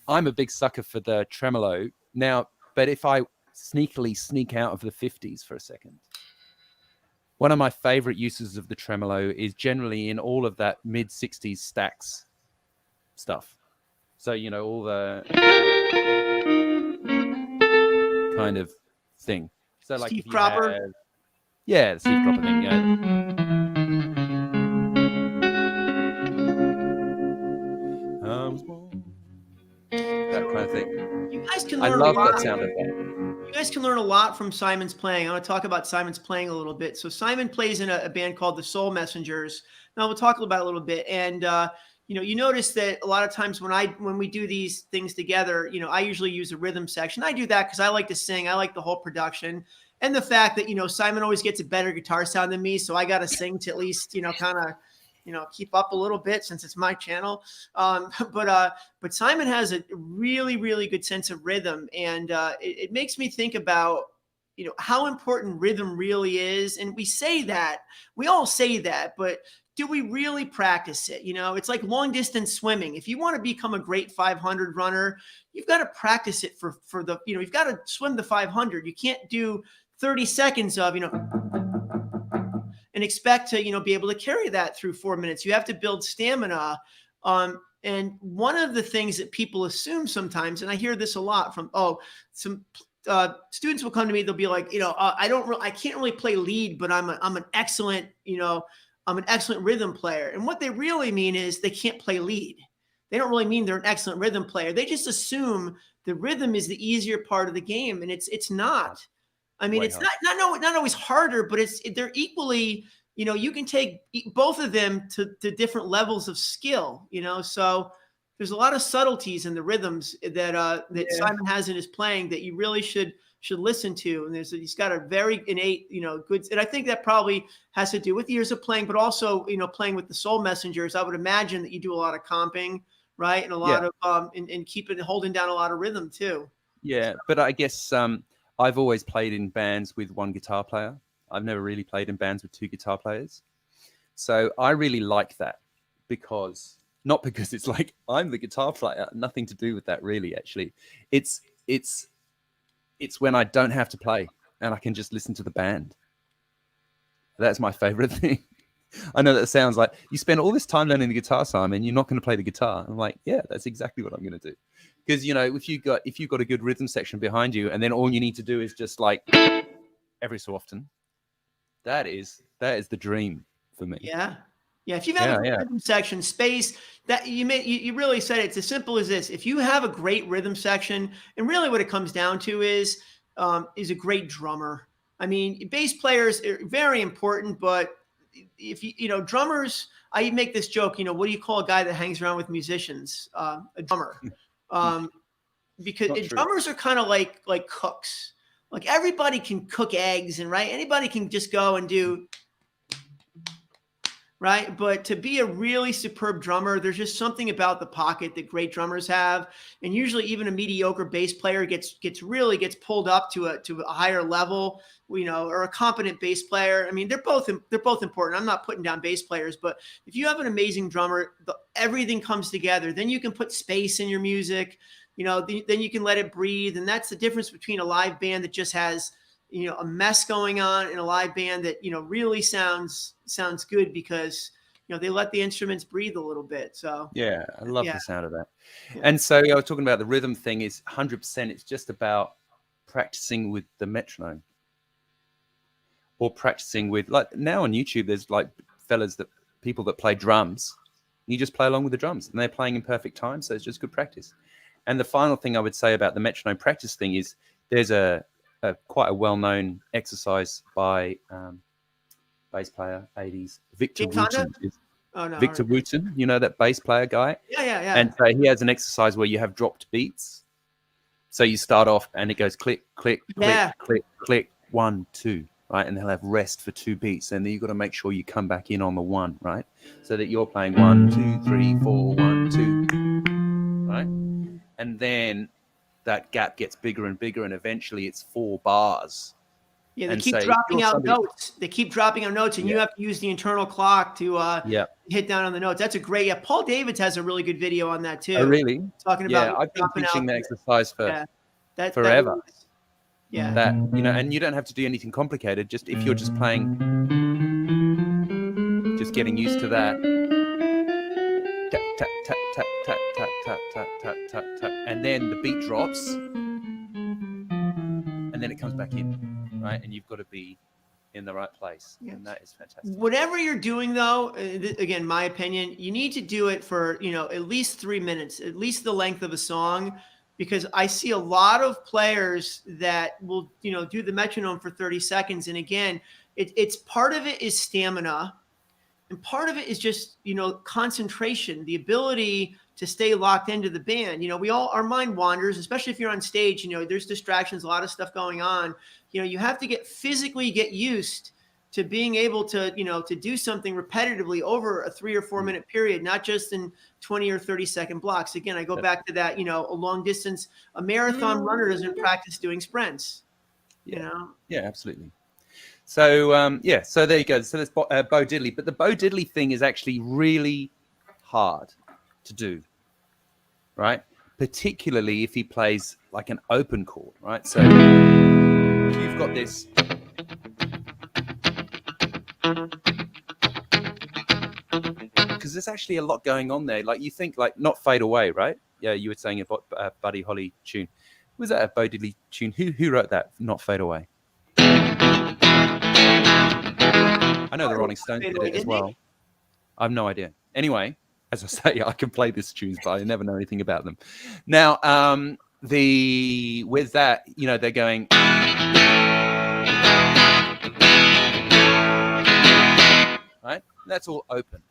S2: I'm a big sucker for the tremolo now, but if I sneakily sneak out of the 50s for a second, one of my favorite uses of the tremolo is generally in all of that mid 60s stacks stuff. So, all the kind of thing. So like
S3: Steve Cropper.
S2: The Steve Cropper thing, that kind of thing.
S3: You guys can
S2: I
S3: learn
S2: love
S3: a lot.
S2: that sound of that.
S3: You guys can learn a lot from Simon's playing. I want to talk about Simon's playing a little bit. So Simon plays in a band called the Soul Messengers. Now we'll talk about it a little bit. And you notice that a lot of times when we do these things together, I usually use a rhythm section. I do that because I like to sing. I like the whole production. And the fact that, Simon always gets a better guitar sound than me. So I got to sing to at least, kind of, keep up a little bit since it's my channel. But Simon has a really, really good sense of rhythm. And it makes me think about, how important rhythm really is. And we all say that, but do we really practice it? It's like long distance swimming. If you want to become a great 500 runner, you've got to practice it for the, you've got to swim the 500. You can't do 30 seconds of, and expect to, be able to carry that through 4 minutes. You have to build stamina. And one of the things that people assume sometimes, and I hear this a lot from, some students will come to me, they'll be like, I can't really play lead, but I'm an excellent, I'm an excellent rhythm player. And what they really mean is they can't play lead. They don't really mean they're an excellent rhythm player. They just assume the rhythm is the easier part of the game. And it's not. I mean, it's not always harder, but they're equally, you can take both of them to different levels of skill, so there's a lot of subtleties in the rhythms that Simon has in his playing that you really should listen to. And he's got a very innate, good, and I think that probably has to do with years of playing, but also, playing with the Soul Messengers. I would imagine that you do a lot of comping, right? And a lot of, and holding down a lot of rhythm too.
S2: Yeah. But I guess, I've always played in bands with one guitar player. I've never really played in bands with two guitar players. So I really like that not because it's like I'm the guitar player, nothing to do with that really, actually. It's when I don't have to play and I can just listen to the band. That's my favorite thing. I know that sounds like you spend all this time learning the guitar, Simon, you're not going to play the guitar. I'm like, yeah, that's exactly what I'm going to do. Because, if you've got a good rhythm section behind you and then all you need to do is just like every so often, that is the dream for me.
S3: Yeah. Yeah. If you have a rhythm section space that you really said it's as simple as this. If you have a great rhythm section, and really what it comes down to is a great drummer. I mean, bass players are very important, but if you know, drummers, I make this joke, you know, what do you call a guy that hangs around with musicians? A drummer. Because drummers are kind of like cooks. Like everybody can cook eggs and right. Anybody can just go and do right. But to be a really superb drummer, there's just something about the pocket that great drummers have. And usually even a mediocre bass player gets pulled up to a higher level, you know, or a competent bass player. I mean, they're both important. I'm not putting down bass players, but if you have an amazing drummer, everything comes together. Then you can put space in your music, you know, then you can let it breathe. And that's the difference between a live band that just has, you know, a mess going on and a live band that, you know, really sounds good because, you know, they let the instruments breathe a little bit. So
S2: yeah, I love the sound of that. Yeah. And so I was talking about the rhythm thing is 100%. It's just about practicing with the metronome or practicing with, like now on YouTube, there's like people that play drums. You just play along with the drums and they're playing in perfect time. So it's just good practice. And the final thing I would say about the metronome practice thing is there's quite a well-known exercise by bass player 80s Victor Wooten. Victor Wooten, you know that bass player guy?
S3: Yeah.
S2: And so he has an exercise where you have dropped beats. So you start off and it goes click, click, click, click, click, 1, 2, right? And they'll have rest for 2 beats. And then you've got to make sure you come back in on the 1, right? So that you're playing 1, 2, 3, 4, 1, 2, right? And then that gap gets bigger and bigger, and eventually it's 4 bars.
S3: Yeah, they keep dropping out notes. They keep dropping out notes, and you have to use the internal clock to hit down on the notes. That's a great. Paul Davids has a really good video on that too.
S2: Oh, really?
S3: Talking about
S2: I've been teaching that exercise for forever. That, you know, and you don't have to do anything complicated. Just if you're just playing, just getting used to that. Tap, tap, tap, tap, tap, tap, tap, tap, tap, tap, tap, and then the beat drops, and then it comes back in, right? And you've got to be in the right place, and that is fantastic. Whatever
S3: you're doing, though, again, my opinion, you need to do it for, you know, at least 3 minutes, at least the length of a song, because I see a lot of players that will, you know, do the metronome for 30 seconds, and again, it's part of it is stamina. And part of it is just, you know, concentration, the ability to stay locked into the band. You know, our mind wanders, especially if you're on stage, you know, there's distractions, a lot of stuff going on. You know, you have to physically get used to being able to, you know, to do something repetitively over a 3 or 4 minute period, not just in 20 or 30 second blocks. Again, I go back to that, you know, a long distance, a marathon runner doesn't practice doing sprints, you know?
S2: Yeah, absolutely. So, so there you go. So there's Bo Diddley. But the Bo Diddley thing is actually really hard to do, right? Particularly if he plays like an open chord, right? So you've got this. Because there's actually a lot going on there. Like you think like Not Fade Away, right? Yeah, you were saying a Buddy Holly tune. Was that a Bo Diddley tune? Who wrote that, Not Fade Away? I know the Rolling Stones did it as well. I have no idea. Anyway, as I say, I can play these tunes, but I never know anything about them. Now, with that, you know, they're going. Right? That's all open.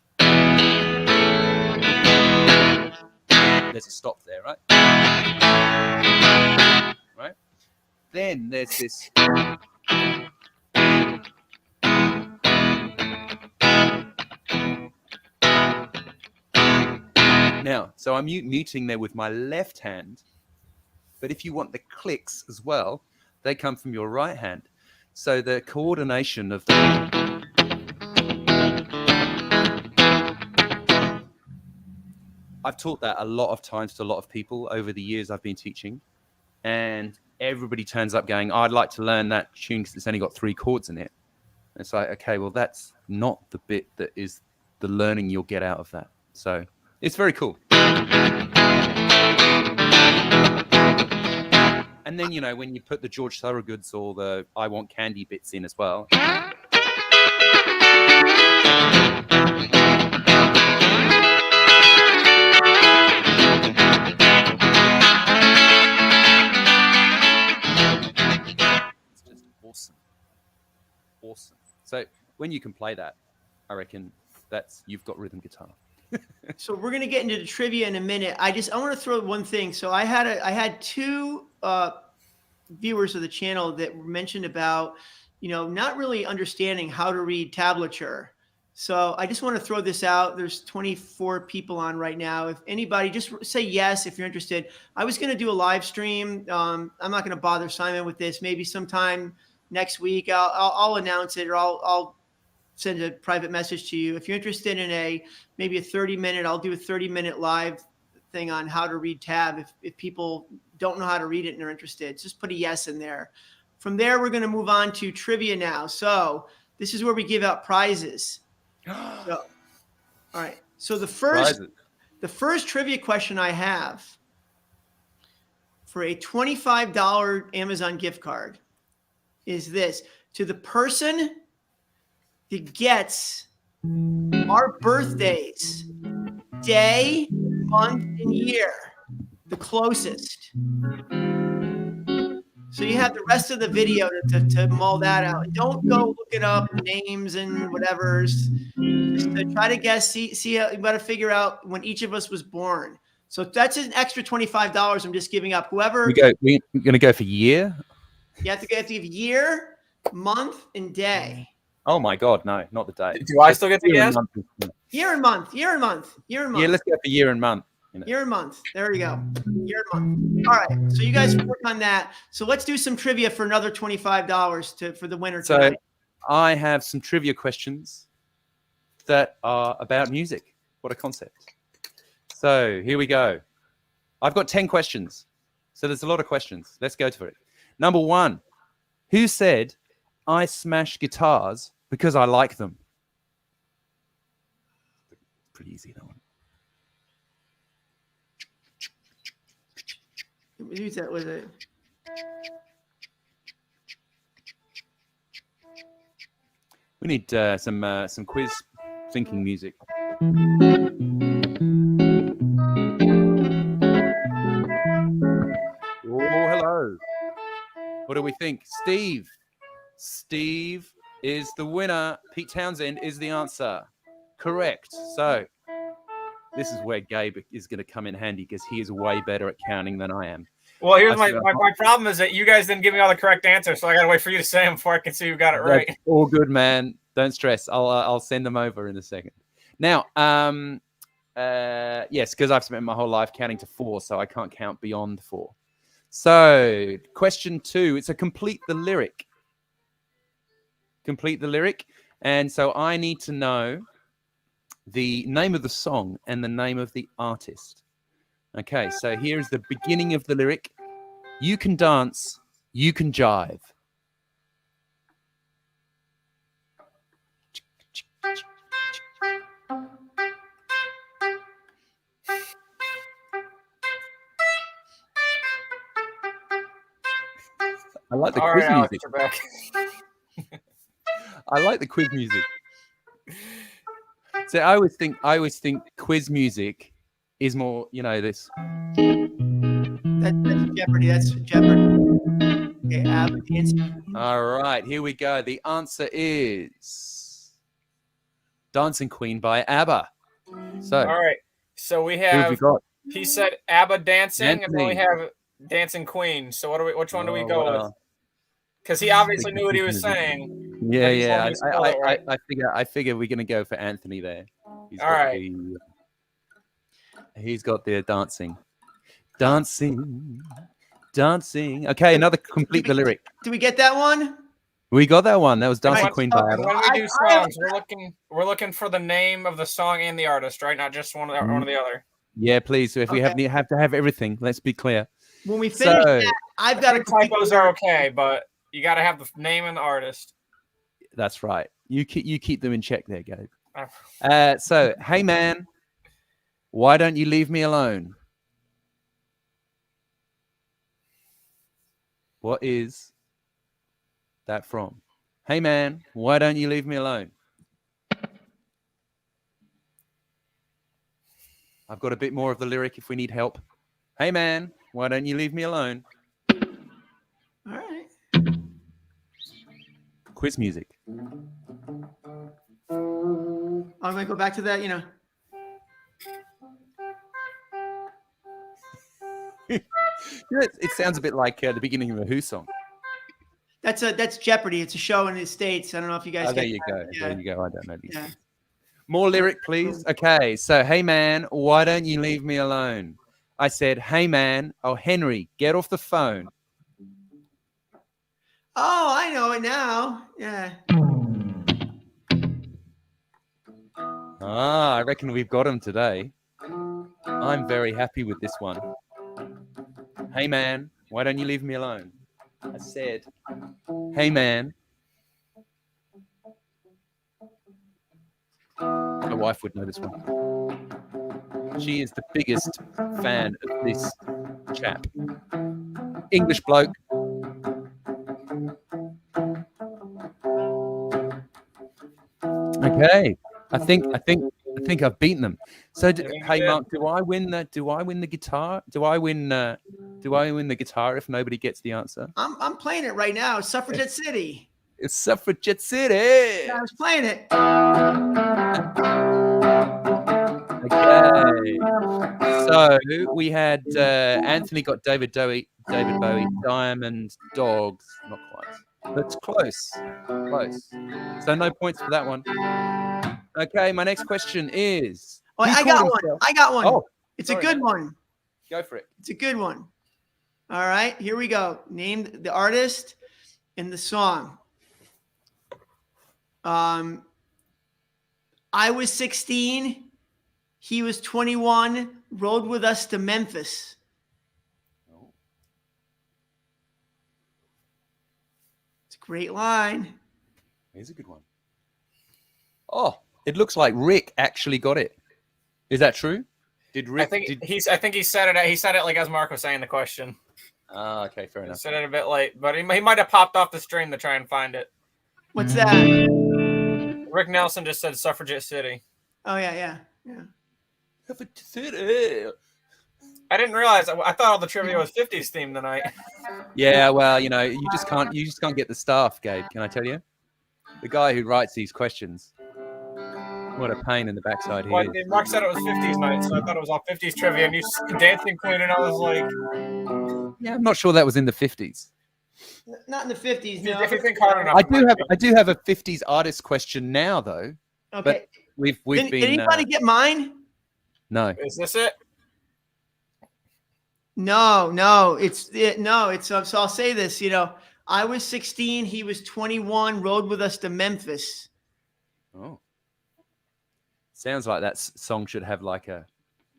S2: There's a stop there, right? Right? Then there's this. Now, so I'm muting there with my left hand, but if you want the clicks as well, they come from your right hand. So the coordination of the... I've taught that a lot of times to a lot of people over the years I've been teaching, and everybody turns up going, I'd like to learn that tune because it's only got 3 chords in it. And it's like, okay, well, that's not the bit that is the learning you'll get out of that. So it's very cool. And then, you know, when you put the George Thorogood's or the I Want Candy bits in as well. It's just awesome. awesome. So when you can play that, I reckon you've got rhythm guitar.
S3: So we're gonna get into the trivia in a minute. I want to throw one thing. So I had two viewers of the channel that mentioned about, not really understanding how to read tablature. So I just want to throw this out. There's 24 people on right now. If anybody, just say yes if you're interested. I was going to do a live stream. I'm not going to bother Simon with this. Maybe sometime next week I'll announce it, or I'll send a private message to you. If you're interested in maybe a 30-minute, I'll do a 30-minute live thing on how to read tab. If people don't know how to read it and they're interested, just put a yes in there. From there, we're going to move on to trivia now. So this is where we give out prizes. All right. So the first trivia question I have for a $25 Amazon gift card is this: to the person that gets our birthdays, day, month, and year, the closest. So you have the rest of the video to mull that out. Don't go looking up names and whatever's. Just to try to guess, see how, you got to figure out when each of us was born. So that's an extra $25 I'm just giving up. Whoever
S2: we're going to go for year.
S3: You have to give year, month, and day.
S2: Oh my God, no, not the day.
S1: Do I still get to guess?
S3: Year and month. Yeah, let's
S2: go for year and month.
S3: Year and month. There we go. Year and month. All right. So you guys work on that. So let's do some trivia for another $25 for the winner tonight.
S2: So I have some trivia questions that are about music. What a concept. So here we go. I've got 10 questions. So there's a lot of questions. Let's go for it. Number 1, who said, "I smash guitars because I like them"? Pretty easy, that one.
S3: Who's that? Was it?
S2: We need some quiz thinking music. Oh, hello. What do we think? Steve. Steve is the winner. Pete Townsend is the answer. Correct. So this is where Gabe is going to come in handy because he is way better at counting than I am.
S1: Well, here's my problem is that you guys didn't give me all the correct answers, so I got to wait for you to say them before I can see who got it right.
S2: That's all good, man. Don't stress. I'll send them over in a second. Now, yes, because I've spent my whole life counting to 4, so I can't count beyond 4. So, question 2. It's a complete the lyric. Complete the lyric. And so I need to know the name of the song and the name of the artist. Okay, so here's the beginning of the lyric. You can dance, you can jive. I like the quiz music. I like the quiz music. So I always think quiz music is more, this.
S3: That's Jeopardy. That's Jeopardy. Okay, answer.
S2: All right, here we go. The answer is Dancing Queen by ABBA. So,
S1: all right. So we have. He said ABBA dancing, and then we have Dancing Queen. So which one do we go with? Because he obviously knew what he was saying.
S2: Yeah. I figure we're gonna go for Anthony there.
S1: All right.
S2: He's got the dancing. Okay, another complete the lyric.
S3: Do we get that one?
S2: We got that one. That was Dancing Queen by ABBA.
S1: When we do songs, we're looking for the name of the song and the artist, right? Not just one or the other.
S2: Yeah, please. So if we have to have everything, let's be clear.
S3: When we finish that, I've got
S1: typos are okay, but you got to have the name and the artist.
S2: That's right. You keep them in check there, Gabe. So, hey man, why don't you leave me alone? What is that from? Hey man, why don't you leave me alone? I've got a bit more of the lyric if we need help. Hey man, why don't you leave me alone?
S3: All right.
S2: quiz music.
S3: I'm gonna go back to that.
S2: It sounds a bit like the beginning of a Who song.
S3: That's Jeopardy. It's a show in the States. I don't know if you guys.
S2: There
S3: get
S2: you
S3: that.
S2: go.
S3: Yeah.
S2: There you go. I don't know these.
S3: Yeah.
S2: More lyric, please. Okay, so hey man, why don't you leave me alone? I said, hey man, oh Henry, get off the phone.
S3: Oh, I know it now. Yeah.
S2: I reckon we've got him today. I'm very happy with this one. Hey man, why don't you leave me alone? I said, hey man. My wife would know this one. She is the biggest fan of this chap. English bloke. Okay, I think I've beaten them. So, hey Mark, do I win the guitar? Do I win the guitar if nobody gets the answer?
S3: I'm playing it right now. Suffragette City.
S2: It's Suffragette City.
S3: Yeah, I was playing it.
S2: Okay. So we had Anthony got David Bowie, Diamond Dogs. Not quite. That's close. Close. So no points for that one. Okay, my next question is.
S3: Oh, I got one.
S2: Oh,
S3: it's a good one.
S2: Go for it.
S3: It's a good one. All right, here we go. Name the artist and the song. I was 16. He was 21. Rode with us to Memphis. It's a great line.
S2: Here's a good one. Oh, it looks like Rick actually got it. Is that true? Did Rick?
S1: I think he said it. He said it like as Mark was saying the question.
S2: Okay, fair enough.
S1: He said it a bit late, but he might have popped off the stream to try and find it.
S3: What's that?
S1: Rick Nelson just said Suffragette City.
S3: Oh yeah.
S2: Suffragette City.
S1: I didn't realize. I thought all the trivia was 50s themed tonight.
S2: Yeah, well, you just can't get the staff, Gabe. Can I tell you? The guy who writes these questions. What a pain in the backside he is.
S1: Mark said it was 50s night, so I thought it was all 50s trivia. And you said Dancing Queen, and I was like,
S2: yeah, I'm not sure that was in the 50s.
S3: Not in the 50s. No.
S1: If you think hard enough,
S2: I do have a 50s artist question now, though.
S3: Okay.
S2: But we've been.
S3: Did anybody get mine?
S2: No.
S1: Is this it?
S3: No. It's. So I'll say this. I was 16. He was 21. Rode with us to Memphis.
S2: Oh. Sounds like that song should have like a.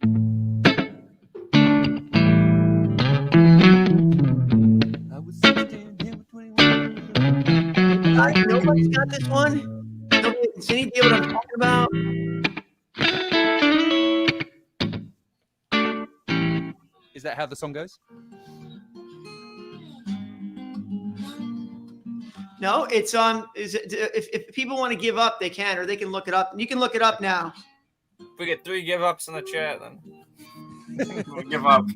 S2: I was 16, he was 21.
S3: Nobody's got this one. Does anybody know what I'm talking about?
S2: Is that how the song goes?
S3: No, it's on. If people want to give up, they can, or they can look it up. You can look it up now.
S1: If we get 3 give ups in the chat, then we'll give up.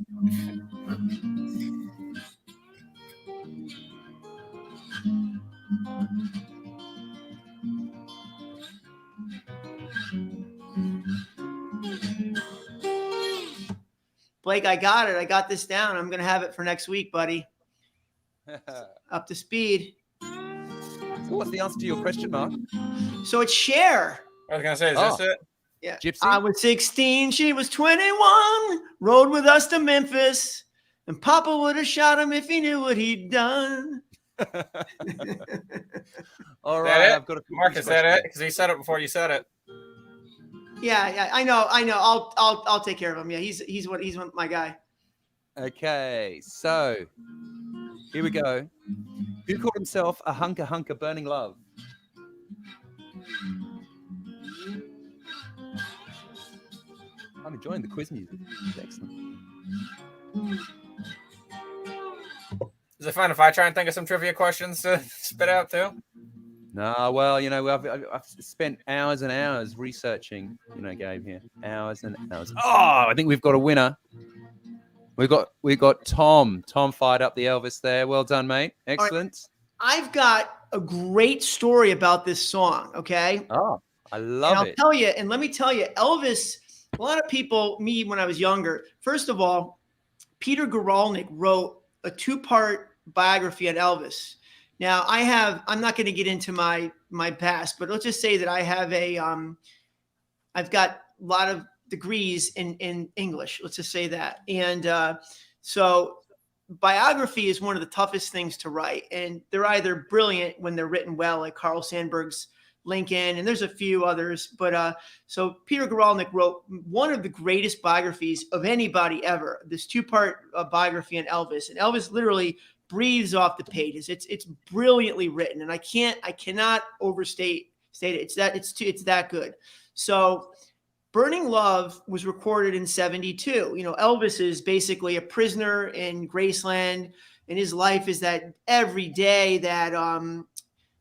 S3: Blake, I got it. I got this down. I'm going to have it for next week, buddy. Up to speed.
S2: So what's the answer to your question, Mark?
S3: So it's Cher.
S1: I was going to say, is this it?
S3: Yeah.
S2: Gypsy?
S3: I was 16. She was 21. Rode with us to Memphis. And Papa would have shot him if he knew what he'd done.
S2: All right.
S1: I've got Mark, is that it? Because he said it before you said it.
S3: Yeah. I know. I'll take care of him. Yeah. He's my guy.
S2: Okay. So here we go. Who called himself a hunker burning love? I'm enjoying the quiz music. It's excellent.
S1: Is it fun if I try and think of some trivia questions to spit out too?
S2: No, well, I've spent hours and hours researching, Gabe here. Hours and hours. Oh, I think we've got a winner. We've got Tom. Tom fired up the Elvis there. Well done, mate. Excellent.
S3: I've got a great story about this song. Okay.
S2: Oh, I love
S3: And I'll
S2: it.
S3: tell you, and let me tell you, Elvis, a lot of people, me when I was younger, first of all, Peter Guralnick wrote a 2-part biography on Elvis. Now I'm not going to get into my past, but let's just say that I have I've got a lot of degrees in English. Let's just say that. And so biography is one of the toughest things to write. And they're either brilliant when they're written well, like Carl Sandburg's Lincoln, and there's a few others. But so Peter Guralnick wrote one of the greatest biographies of anybody ever, this 2-part biography on Elvis. And Elvis literally breathes off the pages. It's brilliantly written, and I cannot overstate it. It's that good. So Burning Love was recorded in 72. You know, Elvis is basically a prisoner in Graceland, and his life is that every day that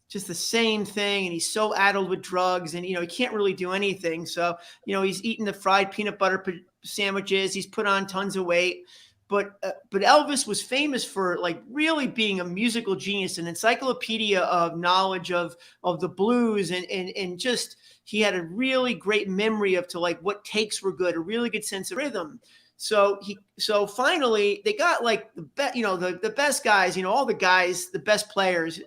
S3: just the same thing, and he's so addled with drugs, and he can't really do anything. So he's eating the fried peanut butter sandwiches. He's put on tons of weight. But Elvis was famous for like really being a musical genius, an encyclopedia of knowledge of the blues, and just he had a really great memory of like what takes were good, a really good sense of rhythm. So finally they got like the best guys, all the guys, the best players,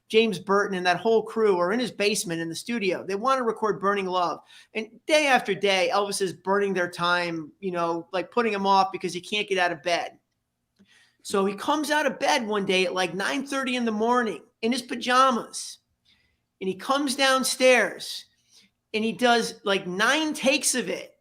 S3: James Burton and that whole crew are in his basement in the studio. They want to record Burning Love. And day after day, Elvis is burning their time, like putting him off because he can't get out of bed. So he comes out of bed one day at like 9:30 in the morning in his pajamas. And he comes downstairs and he does like 9 takes of it.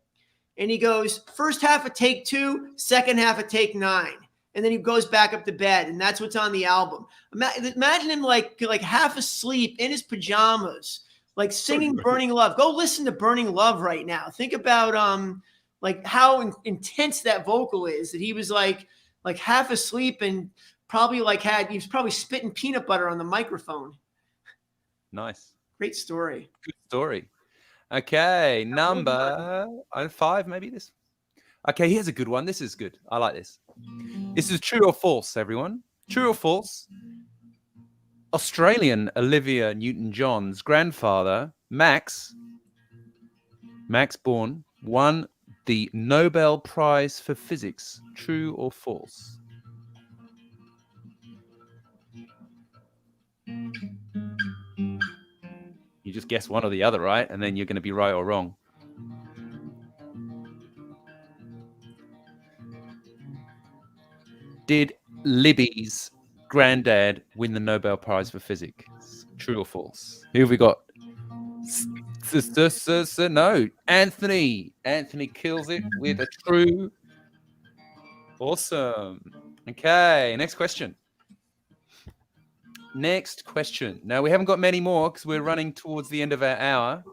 S3: And he goes, first half of take 2, second half of take 9. And then he goes back up to bed, and that's what's on the album. Imagine him like half asleep in his pajamas, like singing Burning Love. Go listen to Burning Love right now. Think about like how intense that vocal is. That he was like half asleep and probably he was probably spitting peanut butter on the microphone.
S2: Nice.
S3: Great story.
S2: Good story. Okay, number 5, maybe this. Okay, here's a good one. This is good. I like this. This is true or false, everyone. True or false? Australian Olivia Newton-John's grandfather, Max Born, won the Nobel Prize for Physics. True or false? You just guess one or the other, right? And then you're going to be right or wrong. Did Libby's granddad win the Nobel Prize for Physics? True or false? Who have we got? No. Anthony. Anthony kills it with a true. Awesome. Okay, next question. Now, we haven't got many more because we're running towards the end of our hour.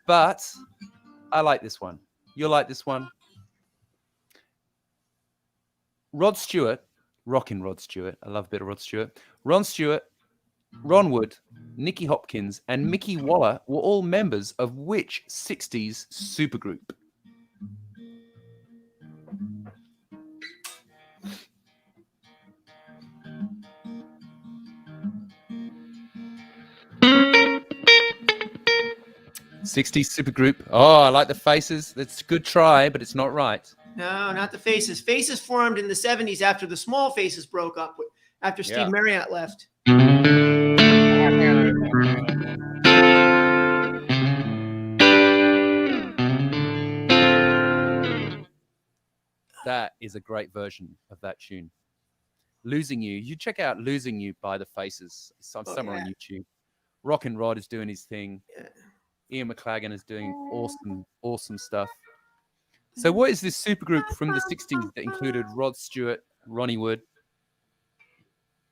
S2: But I like this one. You'll like this one. Rod Stewart, rockin' Rod Stewart. I love a bit of Rod Stewart. Ron Stewart, Ron Wood, Nicky Hopkins, and Mickey Waller were all members of which 60s supergroup? '60s supergroup. Oh, I like the faces. That's a good try, but it's not right.
S3: No, not the Faces. Faces formed in the 70s after the Small Faces broke up, after Steve Marriott left.
S2: That is a great version of that tune. Losing You. You check out Losing You by the Faces. It's somewhere on YouTube. Rockin' Rod is doing his thing.
S3: Yeah.
S2: Ian McLagan is doing awesome stuff. So what is this supergroup from the 60s that included Rod Stewart, Ronnie Wood?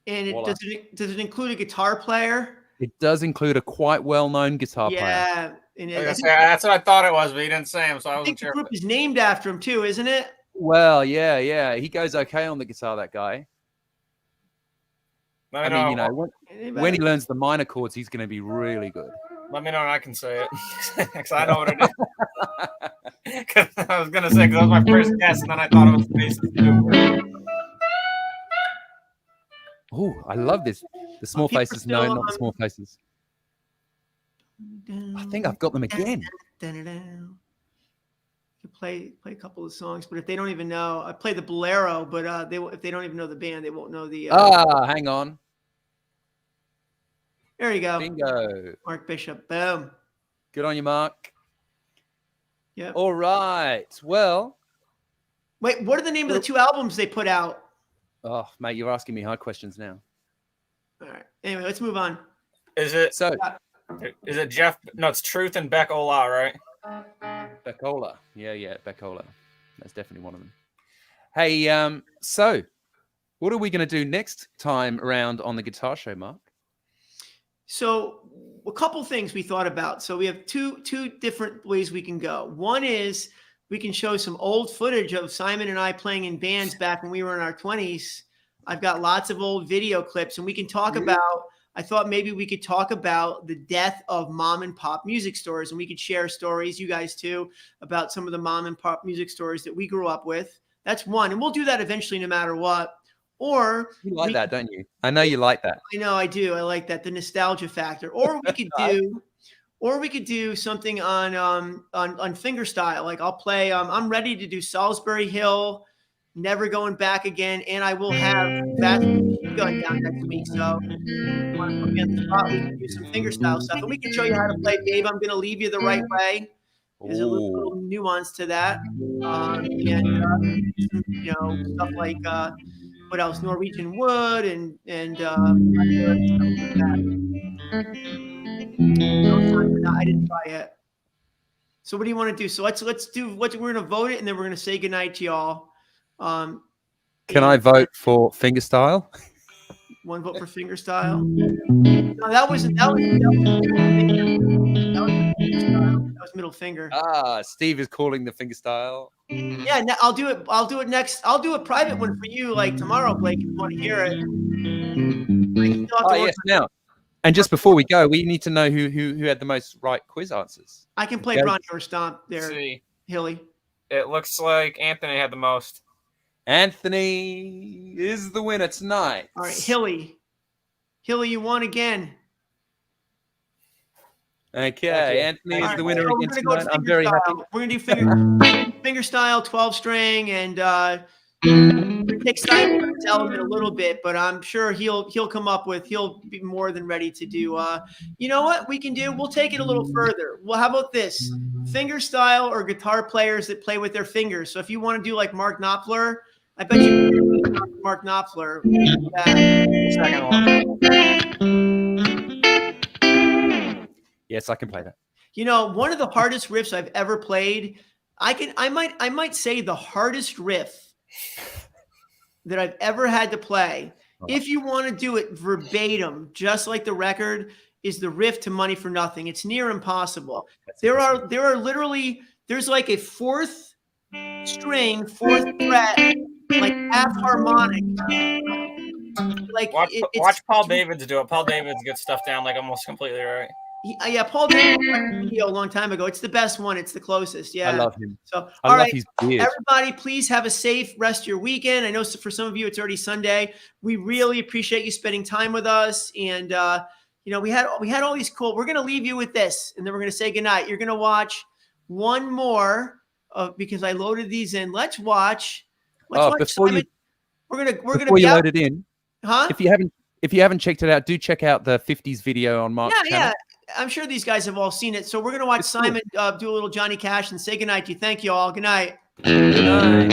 S3: And does it include a guitar player?
S2: It does include a quite well-known guitar player.
S3: Yeah. And
S1: that's what I thought it was, but he didn't say him, so I wasn't sure.
S3: The group is named after him too, isn't it?
S2: Well, yeah. He goes okay on the guitar, that guy. I mean, when he learns the minor chords, he's going to be really good.
S1: Let me know and I can say it, because I know what it is. Because I was going to say, because that was my first guess, and then I thought it was Faces too.
S2: Oh, I love this. The Small
S3: People are
S2: Faces.
S3: still,
S2: No, not the Small Faces. I think I've got them again.
S3: You play a couple of songs, but if they don't even know, I play the Bolero, but if they don't even know the band, they won't know the.
S2: Hang on.
S3: There you go.
S2: Bingo.
S3: Mark Bishop. Boom.
S2: Good on you, Mark.
S3: Yeah.
S2: All right. Well.
S3: Wait, what are the name of the 2 albums they put out?
S2: Oh, mate, you're asking me hard questions now.
S3: All right. Anyway, let's move on.
S1: Is it Jeff? No, it's Truth and Beck Ola, right?
S2: Beckola. Yeah, Beckola. That's definitely one of them. Hey, so what are we going to do next time around on the Guitar Show, Mark?
S3: So a couple things we thought about. So we have two different ways we can go. One is we can show some old footage of Simon and I playing in bands back when we were in our 20s. I've got lots of old video clips, and we can talk about, I thought maybe we could talk about the death of mom and pop music stores, and we could share stories, you guys too, about some of the mom and pop music stores that we grew up with. That's one. And we'll do that eventually no matter what. Or
S2: you like that, don't you? I know you like that.
S3: I know I do. I like that, the nostalgia factor. Or we could do something on fingerstyle. Like I'll play. I'm ready to do Salisbury Hill, Never Going Back Again, and I will have that going down next week. So if you want to put me on the spot, we can do some fingerstyle stuff, and we can show you how to play Babe, I'm Gonna Leave You the Right Way. There's a little nuance to that, and stuff like what else? Norwegian Wood and no, I didn't try it. So what do you want to do? So let's do what we're gonna vote it, and then we're gonna say goodnight to y'all.
S2: Can I vote for fingerstyle?
S3: One vote for fingerstyle. No, that was middle finger.
S2: Steve is calling the fingerstyle.
S3: Yeah, I'll do it next. I'll do a private one for you, like tomorrow, Blake, if you want to hear it.
S2: Yes, now. And just before we go, we need to know who had the most right quiz answers.
S3: I can play Bronny or Stomp there,
S1: See.
S3: Hilly.
S1: It looks like Anthony had the most.
S2: Anthony is the winner tonight.
S3: All right, Hilly, you won again.
S2: Okay, Anthony is the winner again tonight. I'm very happy.
S3: We're gonna do fingerstyle, 12-string, and take Simon's element a little bit, but I'm sure he'll be more than ready to do. You know what we can do? We'll take it a little further. Well, how about this? Fingerstyle or guitar players that play with their fingers. So if you want to do like Mark Knopfler, I bet you Mark Knopfler.
S1: Second one.
S2: Yes, I can play that.
S3: You know, one of the hardest riffs I've ever played. I might say the hardest riff that I've ever had to play. If you want to do it verbatim, just like the record, is the riff to Money for Nothing. It's near impossible. There are literally, there's like a 4th string, 4th fret, like half harmonic. Like
S1: watch Paul Davids do it. Paul Davids gets stuff down like almost completely right.
S3: Yeah, Paul Davids did a video a long time ago. It's the best one. It's the closest. Yeah,
S2: I love him.
S3: So
S2: I love his beard.
S3: Everybody, please have a safe rest of your weekend. I know for some of you it's already Sunday. We really appreciate you spending time with us. And we had all these cool. We're gonna leave you with this, and then we're gonna say goodnight. You're gonna watch one more because I loaded these in. Let's watch.
S2: Before
S3: Simon. We're gonna
S2: load it in.
S3: Huh?
S2: If you haven't checked it out, do check out the 50s video on Mark's channel.
S3: Yeah. I'm sure these guys have all seen it. So we're going to watch Simon do a little Johnny Cash and say goodnight to you. Thank you all. Good night.
S2: Good night.